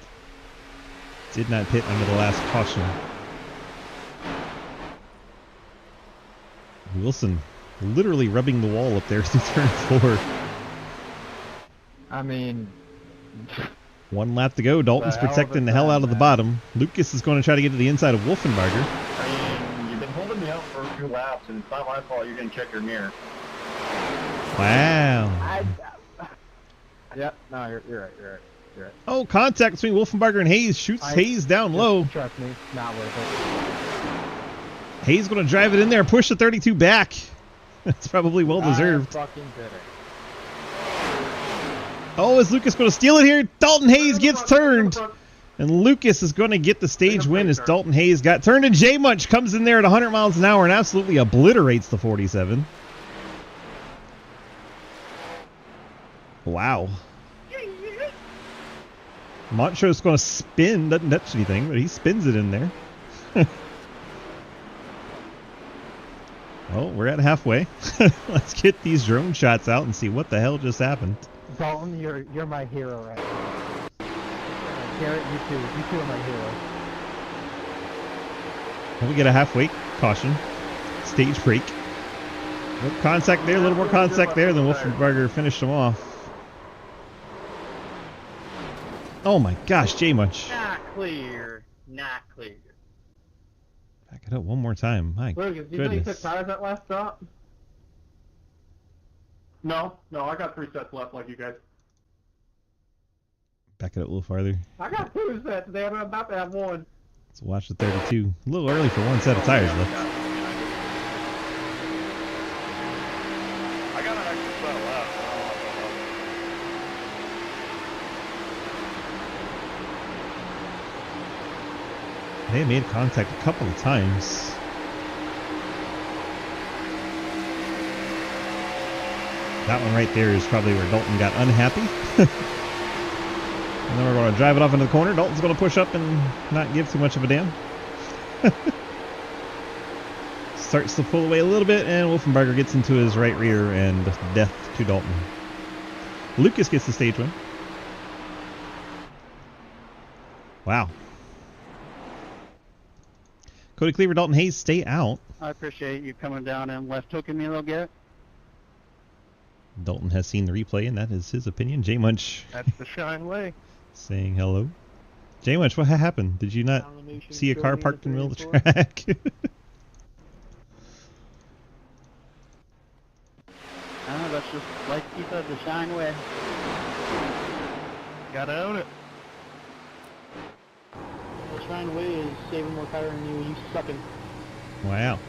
Did not pit under the last caution. Wilson literally rubbing the wall up there through turn 4. I mean, 1 lap to go. Dalton's protecting the hell out of the bottom. Lucas is going to try to get to the inside of Wolfenbarger. I mean, you've been holding me up for a few laps, and it's not my fault you didn't check your mirror. Wow. yeah, no, you're right. You're right. Oh, contact between Wolfenbarger and Hayes. Shoots Hayes down low. Trust me, not worth it. Hayes going to drive it in there, push the 32 back. That's probably well deserved. Fucking bitter. Oh, is Lucas going to steal it here? Dalton Hayes gets turned. And Lucas is going to get the stage win as Dalton Hayes got turned. And Jay Munch comes in there at 100 miles an hour and absolutely obliterates the 47. Wow. Montro's going to spin. Doesn't touch anything, but he spins it in there. Oh, we're at halfway. Let's get these drone shots out and see what the hell just happened. Dalton, you're my hero right now. Garrett, you too. You two are my hero. Well, we get a halfway caution. Stage break. No contact there, a little more contact there than Wolfenbarger finished him off. Oh my gosh, Jay Munch. Not clear. Not clear. Back it up one more time. My Lucas, do you think you took goodness. tires that last stop? No, I got 3 sets left like you guys. Back it up a little farther. I got 2 sets. I'm about to have 1. Let's watch the 32. A little early for 1 set of tires left. I got an extra set left. They made contact a couple of times. That one right there is probably where Dalton got unhappy. And then we're going to drive it off into the corner. Dalton's going to push up and not give too much of a damn. Starts to pull away a little bit, and Wolfenbarger gets into his right rear, and death to Dalton. Lucas gets the stage win. Wow. Cody Cleaver, Dalton Hayes stay out. I appreciate you coming down and left hooking me a little bit. Dalton has seen the replay, and that is his opinion. Jay Munch That's the shine way. saying hello. Jay Munch, what happened? Did you not see a car parked in the middle of the track? I don't know, that's just like you said, the shine way. Gotta own it. The shine way is saving more tire than you sucking. Wow.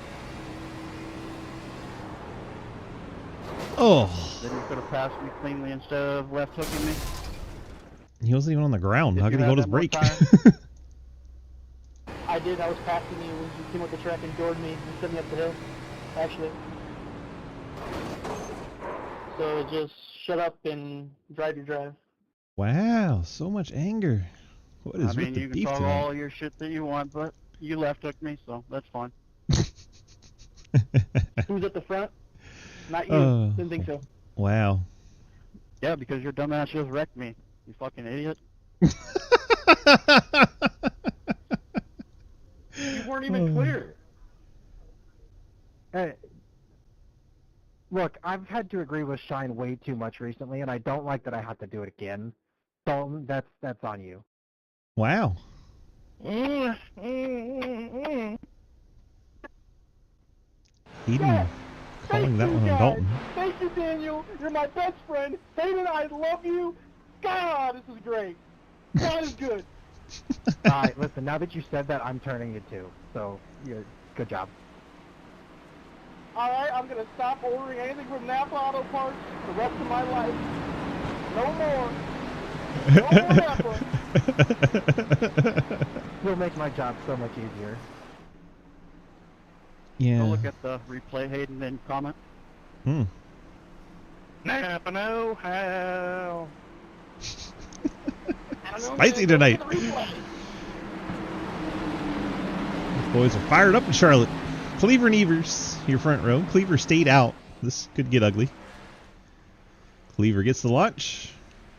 Oh, Then you could have passed me cleanly instead of left hooking me. he wasn't even on the ground. If How you could he had hold his that more brake? tire. I did. I was passing you when you came up the track and doored me and sent me up the hill, actually. So just shut up and drive your drive. Wow, so much anger. What is I mean, with the you can beef talk tonight? all your shit that you want, but you left took me, so that's fine. Who's at the front? Not you. Oh, Didn't think so. wow. Yeah, because your dumbass just wrecked me. You fucking idiot. You weren't even clear. Look, I've had to agree with Shine way too much recently, and I don't like that I have to do it again. Dalton, that's on you. Wow. Eden calling that Thank you, one on guys. Dalton. Thank you, Daniel. You're my best friend. Hayden, I love you. God, this is great. God is good. Alright, listen, now that you said that, I'm turning you too. So, good job. Alright, I'm going to stop ordering anything from Napa Auto Parts the rest of my life. No more. No more Napa. You'll make my job so much easier. Yeah. Go look at the replay, Hayden, and comment. Hmm. Napa know how. Spicy tonight. These boys are fired up in Charlotte. Cleaver and Evers, your front row. Cleaver stayed out. This could get ugly. Cleaver gets the launch.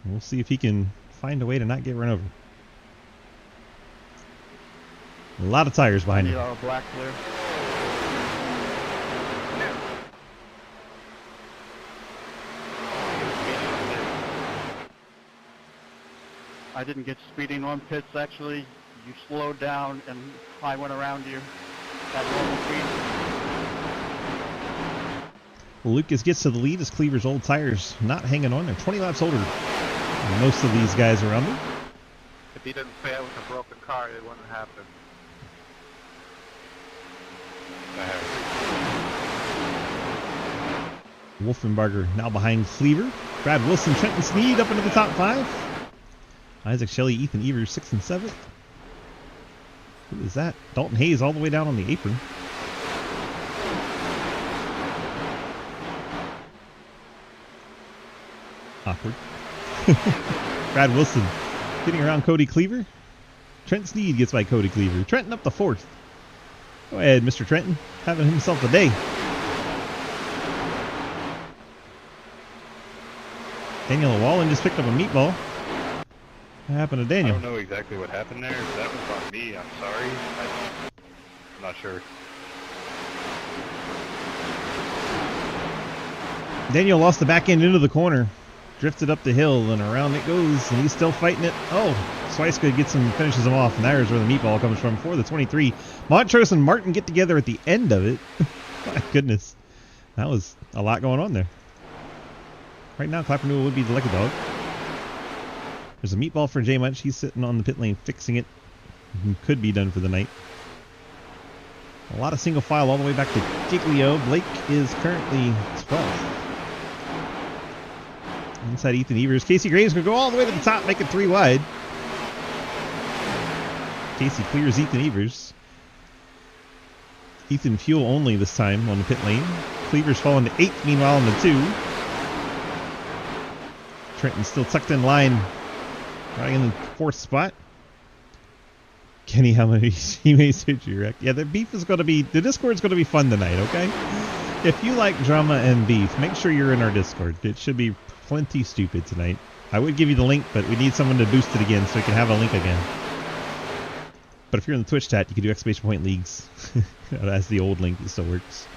We'll see if he can find a way to not get run over. A lot of tires behind Need him. our black clear. I didn't get speeding on pits, actually. You slowed down and I went around you at normal speed. Lucas gets to the lead as Cleaver's old tires not hanging on. They're 20 laps older than most of these guys around him. If he didn't fail with a broken car, it wouldn't happen. Wolfenbarger now behind Cleaver. Brad Wilson, Trenton Sneed up into the top 5. Isaac Shelley, Ethan Evers 6th and 7th. Who is that? Dalton Hayes all the way down on the apron. Awkward. Brad Wilson getting around Cody Cleaver. Trent Sneed gets by Cody Cleaver. Trenton up to 4th. Go ahead, Mr. Trenton. Having himself a day. Daniel Wallen just picked up a meatball. What happened to Daniel? I don't know exactly what happened there. If that was on me, I'm sorry. I'm not sure. Daniel lost the back end into the corner. Drifted up the hill and around it goes, and he's still fighting it. Oh, Swicegood gets him, finishes him off, and there's where the meatball comes from for the 23. Montrose and Martin get together at the end of it. My goodness. That was a lot going on there. Right now, Clapper Newell would be the lucky dog. There's a meatball for J Munch. He's sitting on the pit lane fixing it. Could be done for the night. A lot of single file all the way back to Giglio. Blake is currently 12th. Inside Ethan Evers. Casey Graves going to go all the way to the top, make it 3 wide. Casey clears Ethan Evers. Ethan fuel only this time on the pit lane. Cleaver's falling to 8th, meanwhile, in the 2. Trenton still tucked in line, right in the 4th spot. Kenny, how many teammates did you wreck? Yeah, the beef is going to be, the Discord's going to be fun tonight, okay? If you like drama and beef, make sure you're in our Discord. It should be plenty stupid tonight. I would give you the link, but we need someone to boost it again so we can have a link again. But if you're in the Twitch chat, you can do exclamation point leagues. That's the old link, it still works.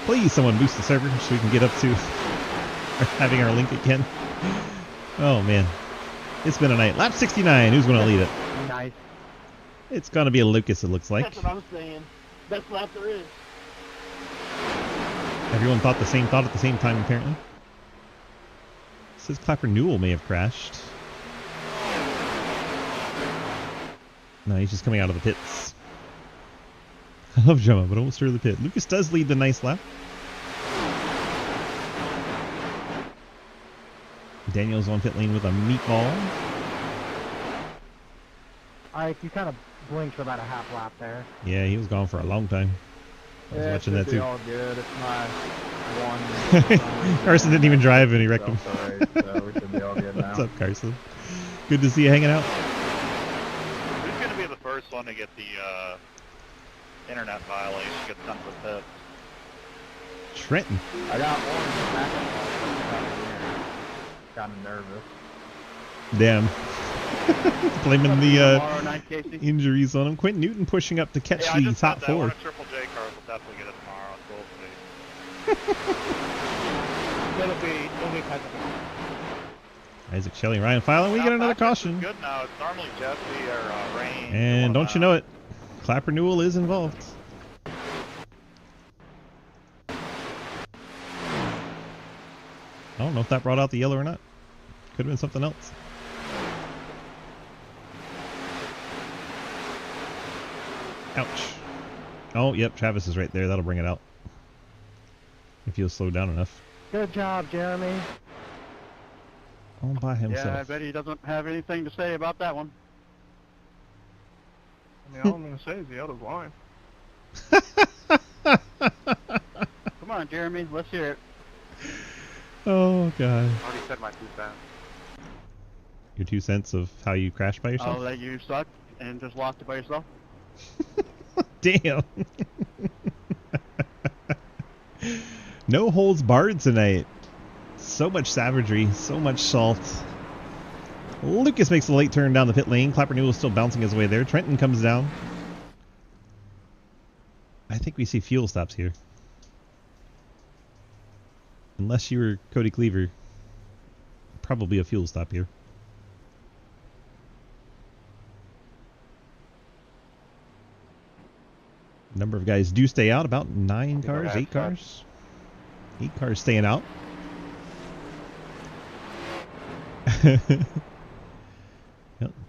Please, someone boost the server so we can get up to having our link again. Oh, man. It's been a night. Lap 69. Who's going to lead it? Nice. It's going to be a Lucas, it looks like. That's what I'm saying. Best lap there is. Everyone thought the same thought at the same time, apparently. Says Clapper Newell may have crashed. No, he's just coming out of the pits. I love drama, but almost through the pit. Lucas does lead the nice lap. Daniel's on pit lane with a meatball. You kind of blinked for about a half lap there. Yeah, he was gone for a long time. I was Yeah, it watching should that be too. all good. It's my one. Carson didn't even drive and he wrecked him. So we should be all good now. What's up, Carson? Good to see you hanging out. Who's going to be the first one to get the internet violation, get sent to the pit? Trenton. I got one back kind of nervous. Damn. Blaming the Tomorrow night, Casey. injuries on him. Quentin Newton pushing up to catch Yeah, I the just top thought that one four. of Triple J cars will definitely get it tomorrow. It'll be kind of Isaac Shelley, Ryan Filer. We get another caution. Good now. It's normally Jesse or Rain. And don't you know it, Clapper Newell is involved. I don't know if that brought out the yellow or not. Could have been something else. Ouch. Oh, yep, Travis is right there. That'll bring it out. If he'll slow down enough. Good job, Jeremy. All by himself. Yeah, I bet he doesn't have anything to say about that one. I mean, all I'm going to say is the other's lying. Come on, Jeremy, let's hear it. Oh, God. Already said my 2 cents. Your 2 cents of how you crashed by yourself? Oh, that you sucked and just lost it by yourself? Damn. No holds barred tonight. So much savagery, so much salt. Lucas makes a late turn down the pit lane. Clapper Newell is still bouncing his way there. Trenton comes down. I think we see fuel stops here. Unless you were Cody Cleaver. Probably a fuel stop here. Number of guys do stay out. About 9 cars, 8 cars. 8 cars staying out. Yep,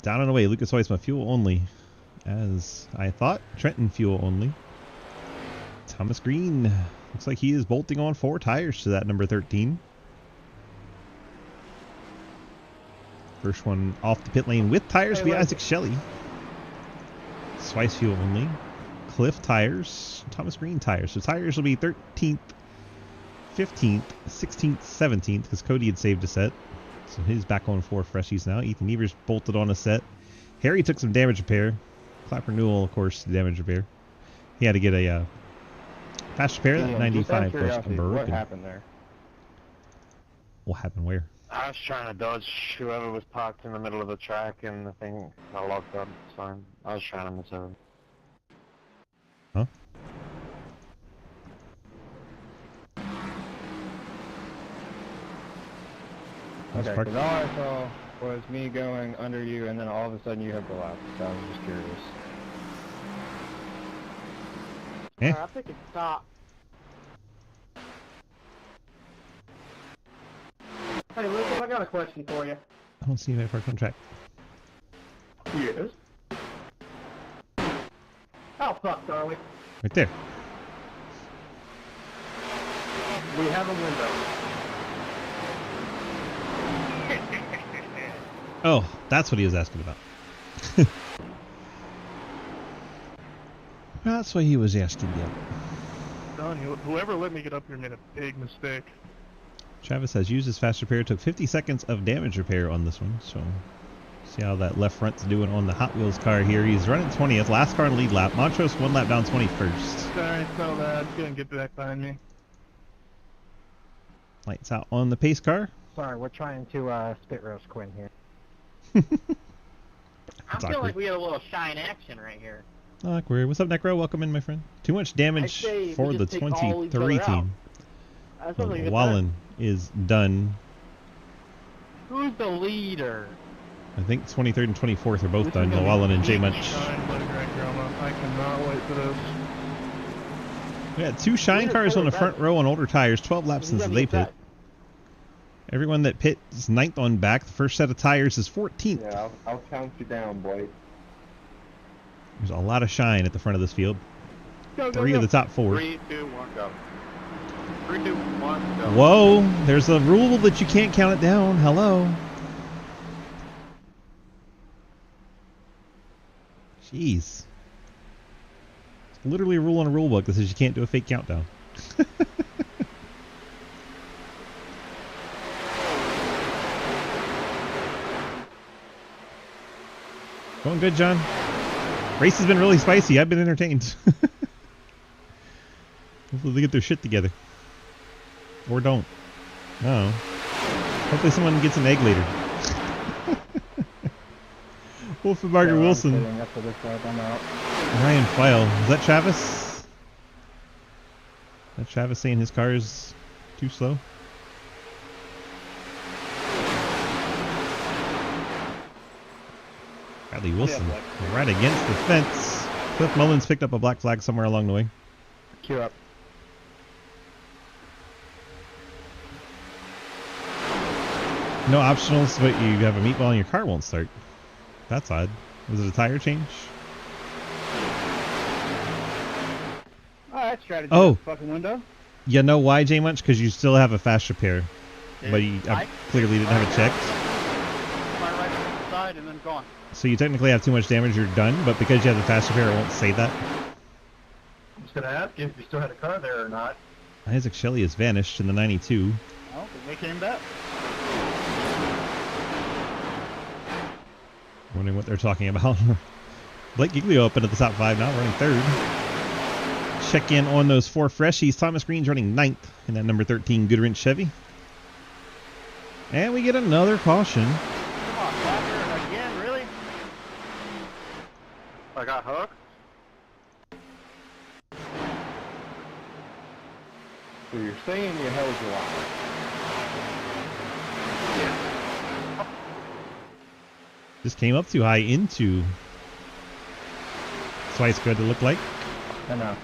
down and away. Lucas Weissman, fuel only. As I thought, Trenton fuel only. Thomas Green looks like he is bolting on 4 tires to that number 13. First one off the pit lane with tires be Isaac Shelley. Swice fuel only. Cliff tires. Thomas Green tires. So tires will be 13th, 15th, 16th, 17th because Cody had saved a set. So he's back on 4 freshies now. Ethan Evers bolted on a set. Harry took some damage repair. Clapper Newell, of course, damage repair. He had to get a fast repair. That 95 was What broken. happened there? What happened where? I was trying to dodge whoever was parked in the middle of the track and the thing got locked up. It's fine. I was trying to miss over. Huh? Okay, because all I saw was me going under you, and then all of a sudden you had the lap. So I was just curious. Eh? I think it's stop. Hey, Lucas, I got a question for you. I don't see anybody parked on track. Yes. How fucked are we? Right there. We have a window. Oh, that's what he was asking about. That's what he was asking about. Don, whoever let me get up here made a big mistake. Travis has used his fast repair. Took 50 seconds of damage repair on this one. So, see how that left front's doing on the Hot Wheels car here. He's running 20th. Last car in lead lap. Montrose 1 lap down 21st. Sorry, so bad. Couldn't get back behind me. Lights out on the pace car. Sorry, we're trying to spit roast Quinn here. I That's feel awkward. like we had a little shine action right here. Awkward. What's up, Necro? Welcome in, my friend. Too much damage say we for the just take all each 23 other team. That sounds like a good Wallen is done. Who's the leader? I think 23rd and 24th are both done. Wallen and J Munch. Shine, bloody Greg Groma. I cannot wait for this. We had 2 shine cars on the front row on older tires. 12 laps since they pit. Everyone that pits 9th on back. The first set of tires is 14th. Yeah, I'll count you down, Blake. There's a lot of shine at the front of this field. Go, 3 of the top 4. 3, 2, 1, go. 3, 2, 1, go. Whoa, there's a rule that you can't count it down. Hello. Jeez. It's literally a rule on a rule book that says you can't do a fake countdown. Going good, John. Race has been really spicy. I've been entertained. Hopefully they get their shit together. Or don't. No. Hopefully someone gets an egg later. Wolfenbarger Wilson. After this lap, I'm out. Ryan File. Is that Travis? Is that Travis saying his car is too slow? Bradley Wilson right against the fence. Cliff Mullins picked up a black flag somewhere along the way. Queue up. No optionals, but you have a meatball and your car won't start. That's odd. Was it a tire change? Oh, that strategy. Oh. Fucking window. You know why, J Munch? Because you still have a fast repair. Yeah, But you I clearly didn't have it checked. my right on the side and then gone. So you technically have too much damage, you're done, but because you have the fast repair, it won't say that. I'm just gonna ask you if you still had a car there or not. Isaac Shelley has vanished in the 92. I don't think they came back. Wondering what they're talking about. Blake Giglio up into the top 5 now, running 3rd. Check in on those 4 freshies. Thomas Green's running 9th in that number 13 Goodwrench Chevy. And we get another caution. Come on, Clapper, again, really? I got hooked. So you're saying you held your line. Just came up too high into Twice Good to look like. I know.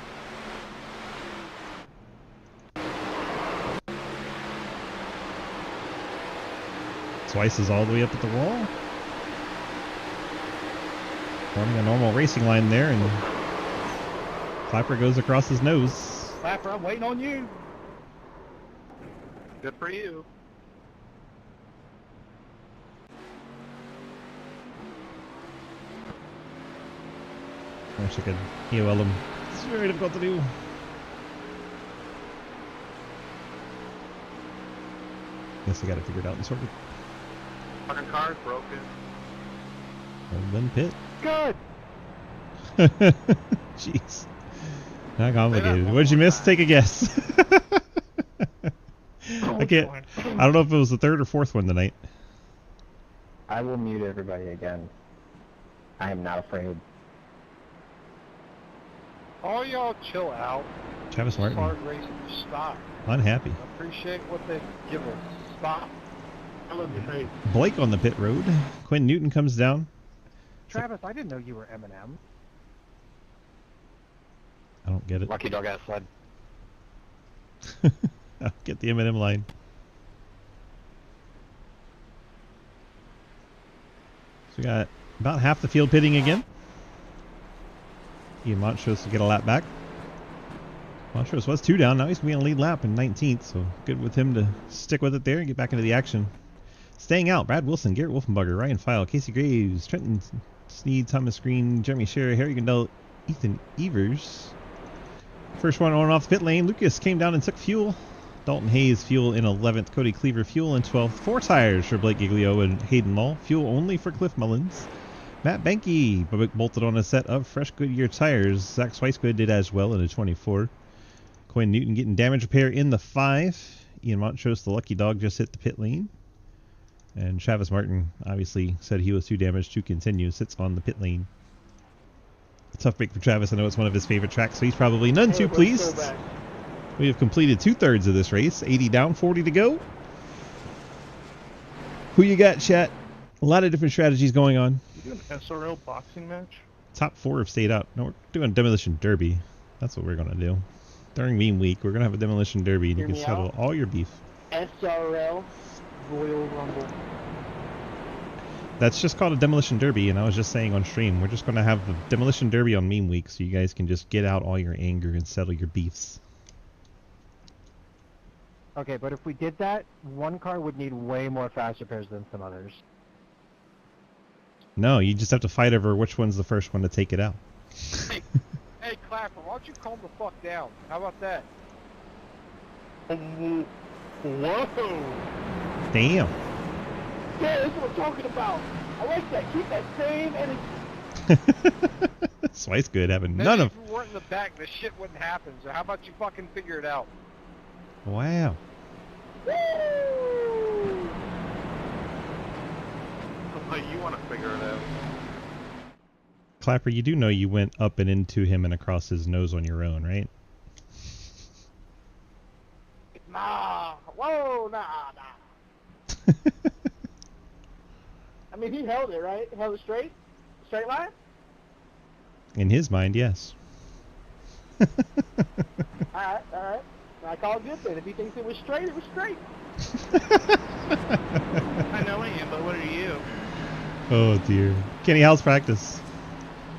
Twice is all the way up at the wall. Forming a normal racing line there, and Clapper goes across his nose. Clapper, I'm waiting on you. Good for you. I wish I could EOL him. It's very difficult to do. Guess I got it figured out and sorted. Fucking car's broken. And then pit. Good. Jeez. Not complicated. What'd you miss? Take a guess. I can't. I don't know if it was the 3rd or 4th one tonight. I will mute everybody again. I am not afraid. All y'all chill out. Travis Martin. Start racing. Stop. Unhappy. I appreciate what they give us. Stop. I love your face. Blake on the pit road. Quinn Newton comes down. Travis, I didn't know you were Eminem. I don't get it. Lucky dog outside. I'll get the M&M line. So we got about half the field pitting again. Ian Montrose to get a lap back. Montrose was 2 down. Now he's going to be on lead lap in 19th. So good with him to stick with it there and get back into the action. Staying out, Brad Wilson, Garrett Wolfenbarger, Ryan File, Casey Graves, Trenton Sneed, Thomas Green, Jeremy Scherer, Harry Gandell, Ethan Evers. First one on off the pit lane. Lucas came down and took fuel. Dalton Hayes fuel in 11th. Cody Cleaver fuel in 12th. 4 tires for Blake Giglio and Hayden Mull. Fuel only for Cliff Mullins. Matt Benke bolted on a set of fresh Goodyear tires. Zach Swicegood did as well in a 24. Quinn Newton getting damage repair in the 5. Ian Montrose, the lucky dog, just hit the pit lane. And Travis Martin obviously said he was too damaged to continue. Sits on the pit lane. A tough break for Travis. I know it's one of his favorite tracks, so he's probably none too pleased. We have completed 2/3 of this race. 80 down, 40 to go. Who you got, chat? A lot of different strategies going on. You doing an SRL boxing match? Top 4 have stayed out. No, we're doing Demolition Derby. That's what we're going to do. During meme week, we're going to have a Demolition Derby, and you can settle all your beef. SRL Royal Rumble. That's just called a Demolition Derby, and I was just saying on stream, we're just going to have the Demolition Derby on meme week, so you guys can just get out all your anger and settle your beefs. Okay, but if we did that, one car would need way more fast repairs than some others. No, you just have to fight over which one's the first one to take it out. Hey, Clapper, why don't you calm the fuck down? How about that? Whoa! Damn. Yeah, that's what I'm talking about. I like that. Keep that same energy. Swice good having Maybe none of. if you weren't in the back, this shit wouldn't happen. So how about you fucking figure it out? Wow. Woo! Oh, you want to figure it out? Clapper, you do know you went up and into him and across his nose on your own, right? Nah. Whoa, nah. I mean, he held it, right? Held it straight? Straight line? In his mind, yes. Alright. I call it good then. If he thinks it was straight, it was straight. I know I am, but what are you? Oh dear. Kenny, how's practice?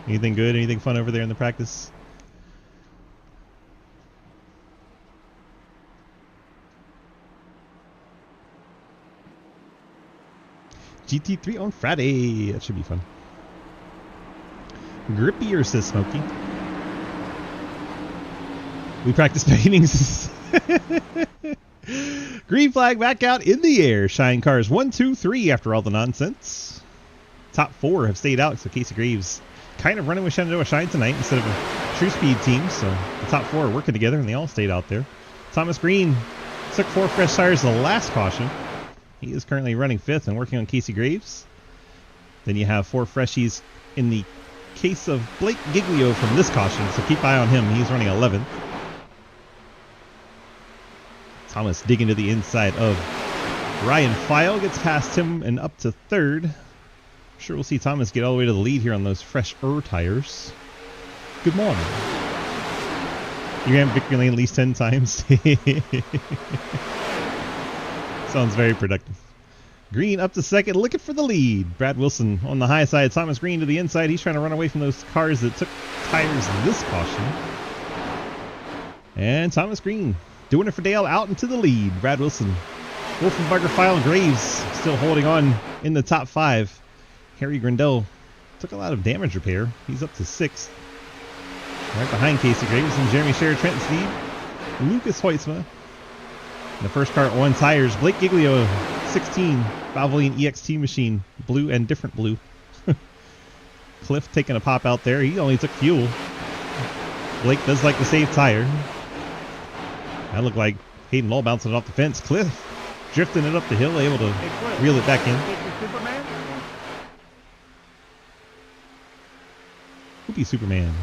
Anything good? Anything fun over there in the practice? GT3 on Friday. That should be fun. Grippier, says Smokey. We practice paintings. Green flag back out in the air. Shine cars 1, 2, 3 after all the nonsense. Top 4 have stayed out, so Casey Graves kind of running with Shenandoah Shine tonight instead of a true speed team. So the top 4 are working together and they all stayed out there. Thomas Green took 4 fresh tires the last caution. He is currently running 5th and working on Casey Graves. Then you have 4 freshies in the case of Blake Giglio from this caution, so keep eye on him. He's running 11th. Thomas digging to the inside of Ryan File, gets past him and up to 3rd. Sure, we'll see Thomas get all the way to the lead here on those fresh tires. Good morning. You ran victory lane at least 10 times. Sounds very productive. Green up to 2nd, looking for the lead. Brad Wilson on the high side. Thomas Green to the inside. He's trying to run away from those cars that took tires this caution. And Thomas Green doing it for Dale out into the lead. Brad Wilson, Wolfenbarger, File, Graves still holding on in the top 5. Harry Grindell took a lot of damage repair. He's up to 6th. Right behind Casey Graves and Jeremy Sherr, Trent Steed, Lucas Hoytsma. The first car on tires, Blake Giglio, 16, Valvoline EXT machine, blue and different blue. Cliff taking a pop out there. He only took fuel. Blake does like to save tire. That looked like Hayden Law bouncing it off the fence. Cliff drifting it up the hill, able to reel it back in. Whoopie Superman.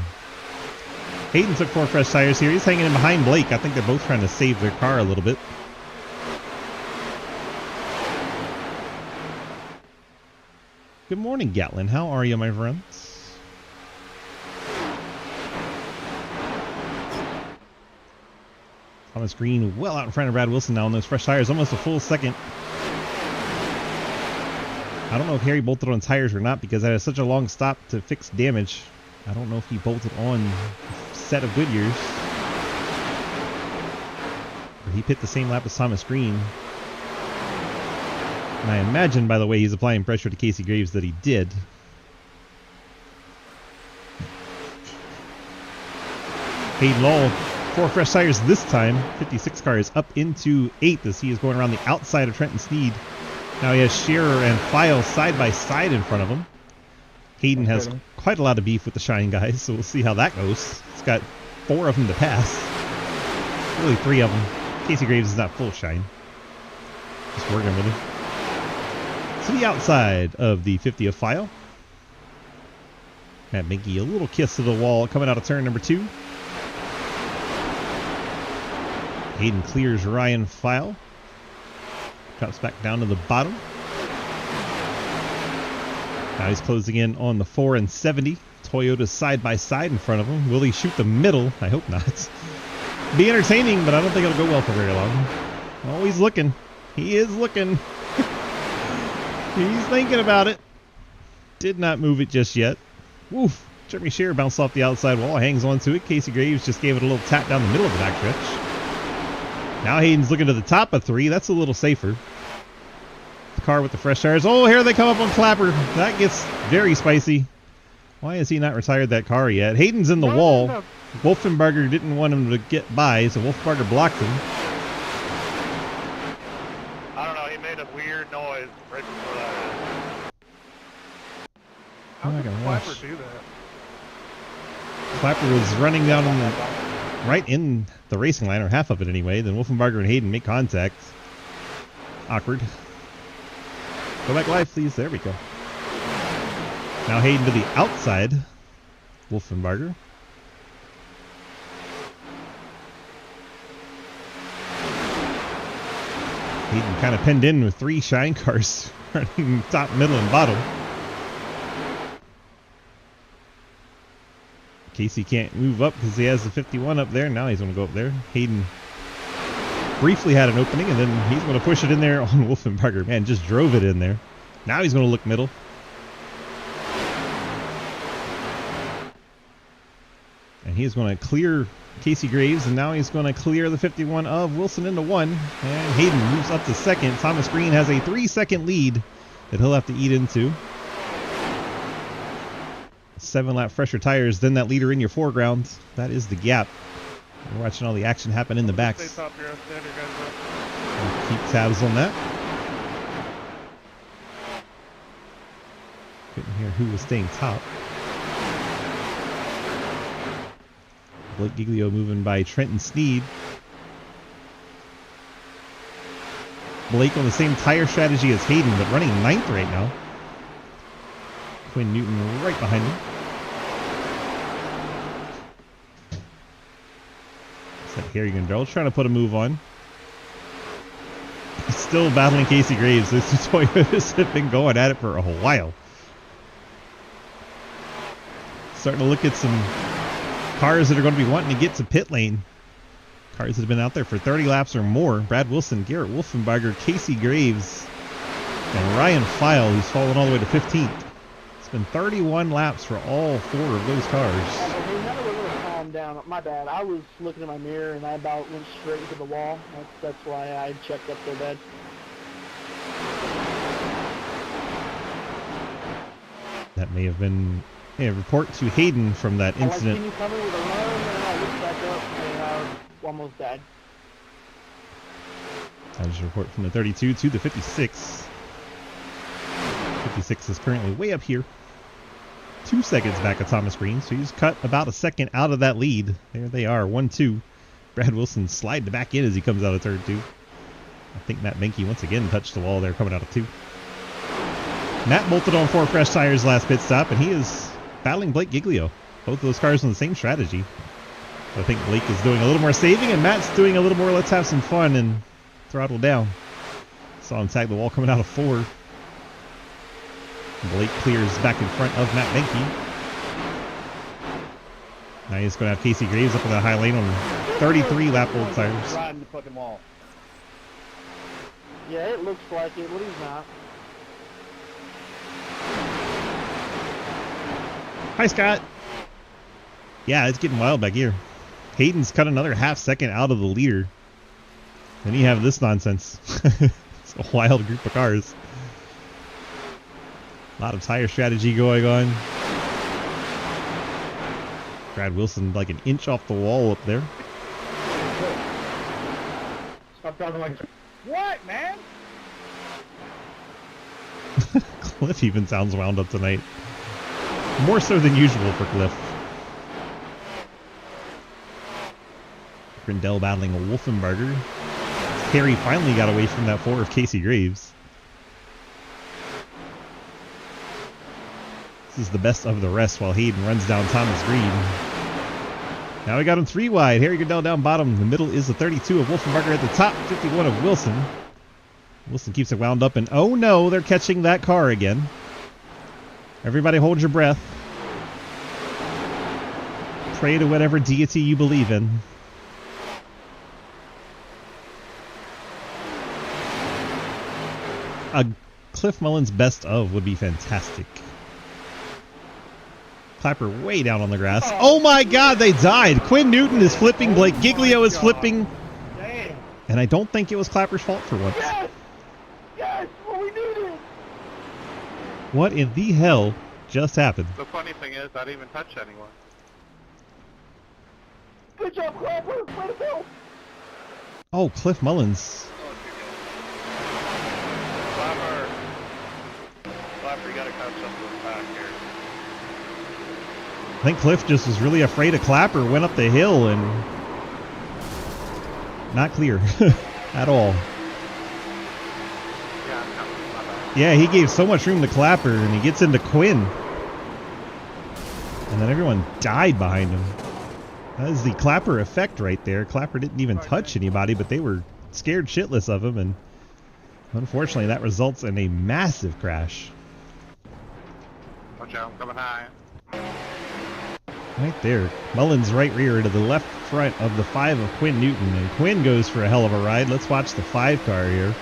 Hayden took 4 fresh tires here. He's hanging in behind Blake. I think they're both trying to save their car a little bit. Good morning, Gatlin. How are you, my friends? Thomas Green well out in front of Brad Wilson now on those fresh tires. Almost a full second. I don't know if Harry bolted on tires or not because that is such a long stop to fix damage. I don't know if he bolted on a set of Goodyears. Or he pit the same lap as Thomas Green. And I imagine, by the way, he's applying pressure to Casey Graves that he did. Hayden Law, 4 fresh tires this time. 56 cars up into 8th as he is going around the outside of Trenton Sneed. Now he has Shearer and File side by side in front of him. Hayden has quite a lot of beef with the Shine guys, so we'll see how that goes. He's got 4 of them to pass. Really 3 of them. Casey Graves is not full Shine. Just working with him. To the outside of the 50th File. Matt Binky, a little kiss to the wall coming out of turn number 2. Hayden clears Ryan File. Drops back down to the bottom. Now he's closing in on the 4 and 70. Toyota side by side in front of him. Will he shoot the middle? I hope not. Be entertaining, but I don't think it'll go well for very long. Oh, he's looking. He is looking. He's thinking about it. Did not move it just yet. Woof. Jeremy Sherr bounced off the outside wall. Hangs onto it. Casey Graves just gave it a little tap down the middle of the backstretch. Now Hayden's looking to the top of 3. That's a little safer. car with the fresh tires. Oh, here they come up on Clapper. That gets very spicy. Why has he not retired that car yet? Hayden's in the wall. Wolfenbarger didn't want him to get by, so Wolfenbarger blocked him. I don't know, he made a weird noise right before that. How am I gonna watch? Clapper do that? Clapper was running down on the, right in the racing line, or half of it anyway. Then Wolfenbarger and Hayden make contact. Awkward. Go back live, please. There we go. Now Hayden to the outside. Wolfenbarger. Hayden kind of pinned in with 3 shine cars running top, middle, and bottom. Casey can't move up because he has the 51 up there. Now he's going to go up there. Hayden briefly had an opening, and then he's going to push it in there on Wolfenbarger. Man, just drove it in there. Now he's going to look middle. And he's going to clear Casey Graves, and now he's going to clear the 51 of Wilson into 1. And Hayden moves up to second. Thomas Green has a 3-second lead that he'll have to eat into. 7-lap fresher tires, then that leader in your foreground. That is the gap. We're watching all the action happen in the backs. Stay top here. Stand your guys up. We'll keep tabs on that. Couldn't hear who was staying top. Blake Giglio moving by Trenton Sneed. Blake on the same tire strategy as Hayden, but running 9th right now. Quinn Newton right behind him. Harry Gandrell trying to put a move on. He's still battling Casey Graves. This Toyotas have been going at it for a while. Starting to look at some cars that are going to be wanting to get to pit lane. Cars that have been out there for 30 laps or more. Brad Wilson, Garrett Wolfenbarger, Casey Graves, and Ryan File, who's fallen all the way to 15th. It's been 31 laps for all 4 of those cars. Down. My bad. I was looking in my mirror and I about went straight into the wall. That's why I checked up so bad. That may have been a report to Hayden from that incident. I seen you coming with a run and I looked back up and I almost died. That was a report from the 32 to the 56. 56 is currently way up here. 2 seconds back of Thomas Green, so he's cut about a second out of that lead. There they are, 1-2. Brad Wilson sliding back in as he comes out of turn 2. I think Matt Benke once again touched the wall there coming out of 2. Matt bolted on 4 fresh tires last pit stop, and he is battling Blake Giglio. Both of those cars on the same strategy. I think Blake is doing a little more saving, and Matt's doing a little more let's have some fun and throttle down. Saw him tag the wall coming out of 4. Blake clears back in front of Matt Benke. Now he's going to have Casey Graves up in that high lane on 33 lap old tires. Riding the fucking wall. Yeah, it looks like it, but he's not. Hi, Scott. Yeah, it's getting wild back here. Hayden's cut another half second out of the leader. Then you have this nonsense. It's a wild group of cars. A lot of tire strategy going on. Brad Wilson like an inch off the wall up there. Stop driving like what, man? Cliff even sounds wound up tonight. More so than usual for Cliff. Grindell battling a Wolfenbarger. Harry finally got away from that 4 of Casey Graves. This is the best of the rest while Hayden runs down Thomas Green. Now we got him 3 wide. Harry Goodell down bottom. The middle is the 32 of Wolfenbarger at the top. 51 of Wilson. Wilson keeps it wound up, and oh no, they're catching that car again. Everybody hold your breath. Pray to whatever deity you believe in. A Cliff Mullins best of would be fantastic. Clapper way down on the grass. Oh my god, they died! Quinn Newton is flipping, Blake Giglio is flipping. Damn. And I don't think it was Clapper's fault for once. Yes! Yes! What we needed! What in the hell just happened? The funny thing is, I didn't even touch anyone. Good job, Clapper. Way to go. Oh, Cliff Mullins. Clapper. Clapper, you gotta catch up to the back here. I think Cliff just was really afraid of Clapper, went up the hill, and not clear at all. Yeah, I'm coming. My bad. Yeah, he gave so much room to Clapper, and he gets into Quinn. And then everyone died behind him. That is the Clapper effect right there. Clapper didn't even touch anybody, but they were scared shitless of him, and unfortunately that results in a massive crash. Watch out, I'm coming high. Right there. Mullins right rear to the left front of the 5 of Quinn Newton, and Quinn goes for a hell of a ride. Let's watch the 5 car here.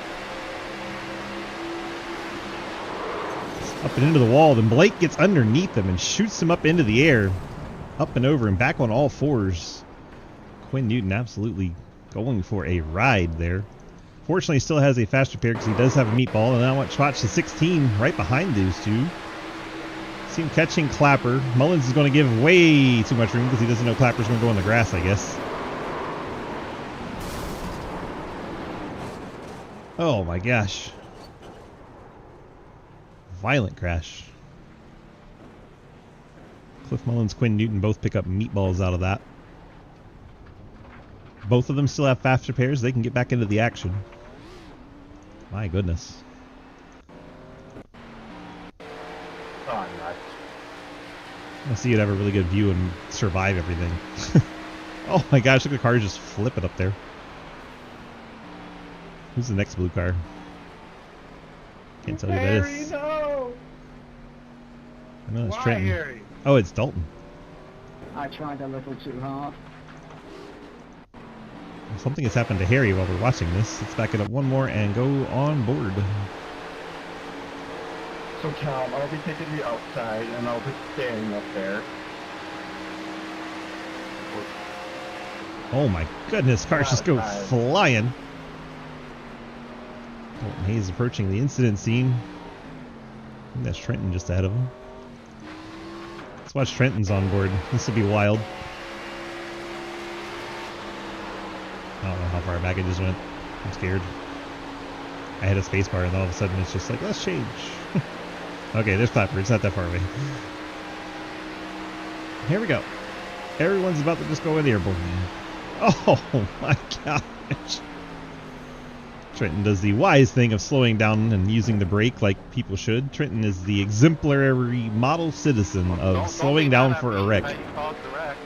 Up and into the wall, then Blake gets underneath him and shoots him up into the air. Up and over and back on all fours. Quinn Newton absolutely going for a ride there. Fortunately, he still has a faster pair because he does have a meatball. And now watch the 16 right behind those two. See him catching Clapper. Mullins is going to give way too much room because he doesn't know Clapper's going to go in the grass, I guess. Oh my gosh. Violent crash. Cliff Mullins, Quinn Newton both pick up meatballs out of that. Both of them still have faster pairs. They can get back into the action. My goodness. Oh, nice. I see you'd have a really good view and survive everything. Oh my gosh, look at the car just flip it up there. Who's the next blue car? Can't tell you who that is. No. I know it's Why, Trenton. Harry? Oh, it's Dalton. I tried a little too hard. Something has happened to Harry while we're watching this. Let's back it up one more and go on board. So Cal, I'll be taking you outside and I'll be standing up there. Oh my goodness, cars just go Outside. flying. Dalton Hayes approaching the incident scene. I think that's Trenton just ahead of him. Let's watch Trenton's on board. This will be wild. I don't know how far back it just went. I'm scared. I hit a spacebar and all of a sudden it's just like, let's change. Okay, there's Clapper. It's not that far away. Here we go. Everyone's about to just go in the airborne. Oh my gosh. Trenton does the wise thing of slowing down and using the brake like people should. Trenton is the exemplary model citizen of Don't slowing be down mad at for me a wreck. that you caused the wreck.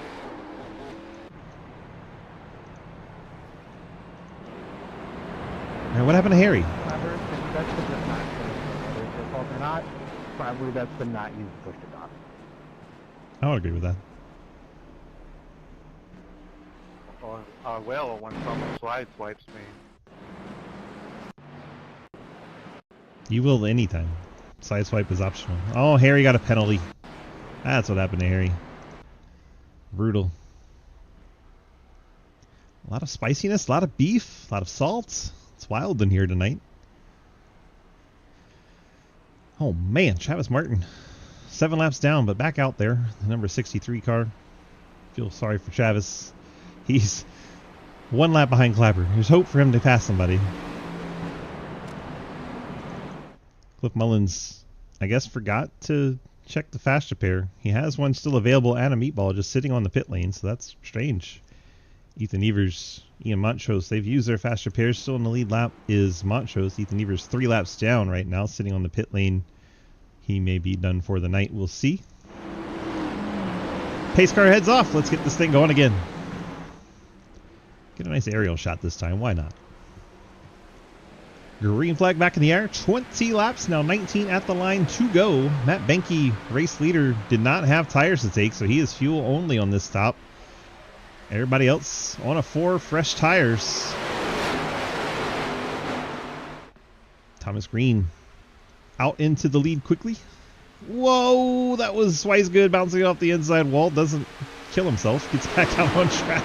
Now, what happened to Harry? However, that's the just not whether it's your fault or not. Probably that's the not you pushed it on. I would agree with that. Or I will when someone swipes me. You will anytime. Sideswipe is optional. Oh, Harry got a penalty. That's what happened to Harry. Brutal. A lot of spiciness, a lot of beef, a lot of salt. It's wild in here tonight. Oh man, Travis Martin. 7 laps down, but back out there. The number 63 car. Feel sorry for Travis. He's 1 lap behind Clapper. There's hope for him to pass somebody. Cliff Mullins, I guess, forgot to check the faster pair. He has one still available and a meatball just sitting on the pit lane, so that's strange. Ethan Evers, Ian Montrose, they've used their faster pairs. Still in the lead lap is Montrose. Ethan Evers 3 laps down right now, sitting on the pit lane. He may be done for the night. We'll see. Pace car heads off. Let's get this thing going again. Get a nice aerial shot this time. Why not? Green flag back in the air. 20 laps now, 19 at the line to go. Matt Benke, race leader, did not have tires to take, so he is fuel only on this stop. Everybody else on a 4 fresh tires. Thomas Green out into the lead quickly. Whoa, that was Swicegood bouncing off the inside wall. Doesn't kill himself. Gets back out on track.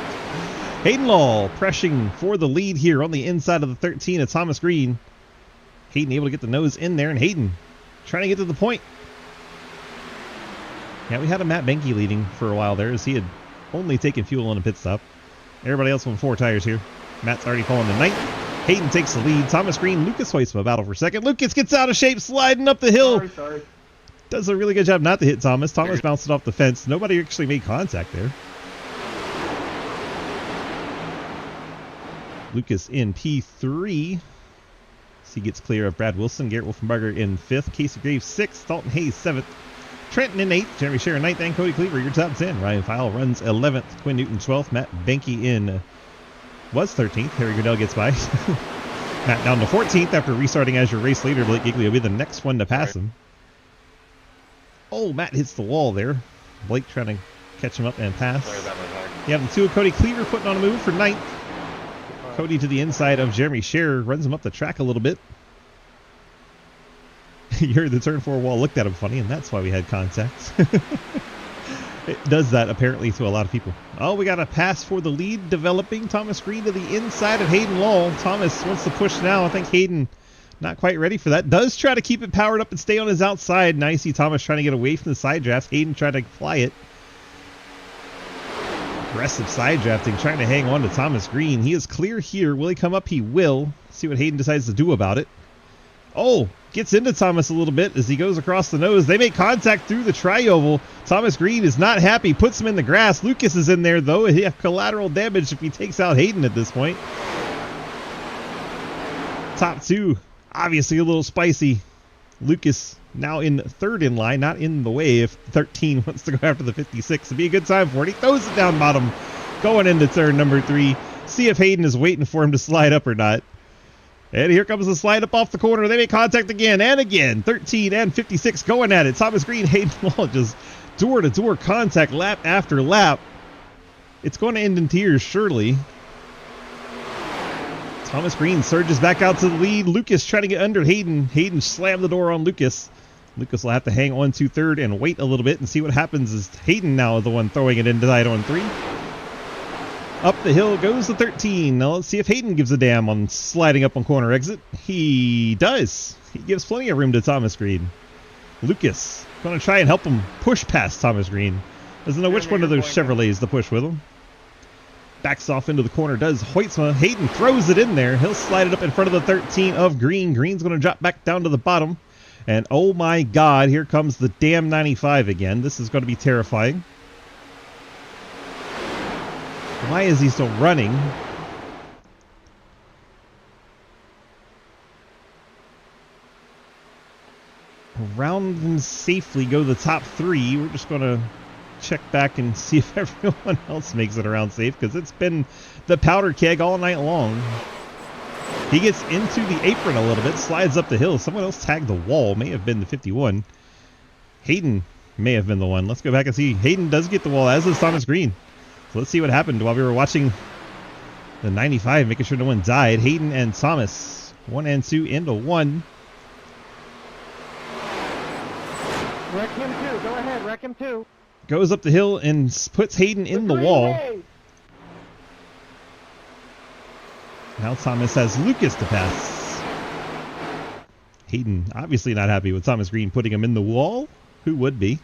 Hayden Law pressing for the lead here on the inside of the 13 of Thomas Green. Hayden able to get the nose in there, and Hayden trying to get to the point. Yeah, we had a Matt Benke leading for a while there as he had only taken fuel on a pit stop. Everybody else on 4 tires here. Matt's already fallen to 9th. Hayden takes the lead. Thomas Green, Lucas Hoytsma battle for 2nd. Lucas gets out of shape, sliding up the hill. Sorry. Does a really good job not to hit Thomas. Thomas bounced it off the fence. Nobody actually made contact there. Lucas in P3. So he gets clear of Brad Wilson. Garrett Wolfenbarger in 5th. Casey Graves 6th. Dalton Hayes 7th. Trenton in 8th. Jeremy Scherer 9th. And Cody Cleaver, your top 10. Ryan File runs 11th. Quinn Newton 12th. Matt Benke in was 13th. Harry Goodell gets by. Matt down to 14th after restarting as your race leader. Blake Giglio will be the next one to pass him. Oh, Matt hits the wall there. Blake trying to catch him up and pass. You have the 2 of Cody Cleaver putting on a move for 9th. Cody to the inside of Jeremy Scherer, runs him up the track a little bit. You heard the turn 4 wall looked at him funny, and that's why we had contact. It does that apparently to a lot of people. Oh, we got a pass for the lead developing. Thomas Green to the inside of Hayden Law. Thomas wants to push now. I think Hayden not quite ready for that. Does try to keep it powered up and stay on his outside. Now you see Thomas trying to get away from the side drafts. Hayden trying to fly it. Aggressive side drafting, trying to hang on to Thomas Green. He is clear here. Will he come up? He will. See what Hayden decides to do about it. Oh, gets into Thomas a little bit as he goes across the nose. They make contact through the tri-oval. Thomas Green is not happy, puts him in the grass. Lucas is in there, though. He has collateral damage if he takes out Hayden at this point. Top 2, obviously a little spicy. Lucas now in 3rd in line, not in the way if 13 wants to go after the 56. It'd be a good time for it. He throws it down bottom, going into turn number 3. See if Hayden is waiting for him to slide up or not. And here comes the slide up off the corner. They make contact again and again. 13 and 56 going at it. Thomas Green, Hayden Law just door-to-door contact lap after lap. It's going to end in tears, surely. Thomas Green surges back out to the lead. Lucas trying to get under Hayden. Hayden slammed the door on Lucas. Lucas will have to hang on to 3rd and wait a little bit and see what happens as Hayden now is the one throwing it inside on 3. Up the hill goes the 13. Now let's see if Hayden gives a damn on sliding up on corner exit. He does. He gives plenty of room to Thomas Green. Lucas going to try and help him push past Thomas Green. Doesn't know which one of those Chevrolets to push with him. Backs off into the corner, does Hoytsma. Hayden throws it in there. He'll slide it up in front of the 13 of Green. Green's going to drop back down to the bottom. And oh my God, here comes the damn 95 again. This is going to be terrifying. Why is he still running? Around them safely go the top 3. We're just going to check back and see if everyone else makes it around safe, because it's been the powder keg all night long. He gets into the apron a little bit, slides up the hill. Someone else tagged the wall. May have been the 51. Hayden may have been the one. Let's go back and see. Hayden does get the wall, as does Thomas Green. So let's see what happened while we were watching the 95, making sure no one died. Hayden and Thomas, 1 and 2 into 1. Wreck him too. Go ahead, wreck him too. Goes up the hill and puts Hayden in the wall. Now Thomas has Lucas to pass. Hayden obviously not happy with Thomas Green putting him in the wall. Who would be?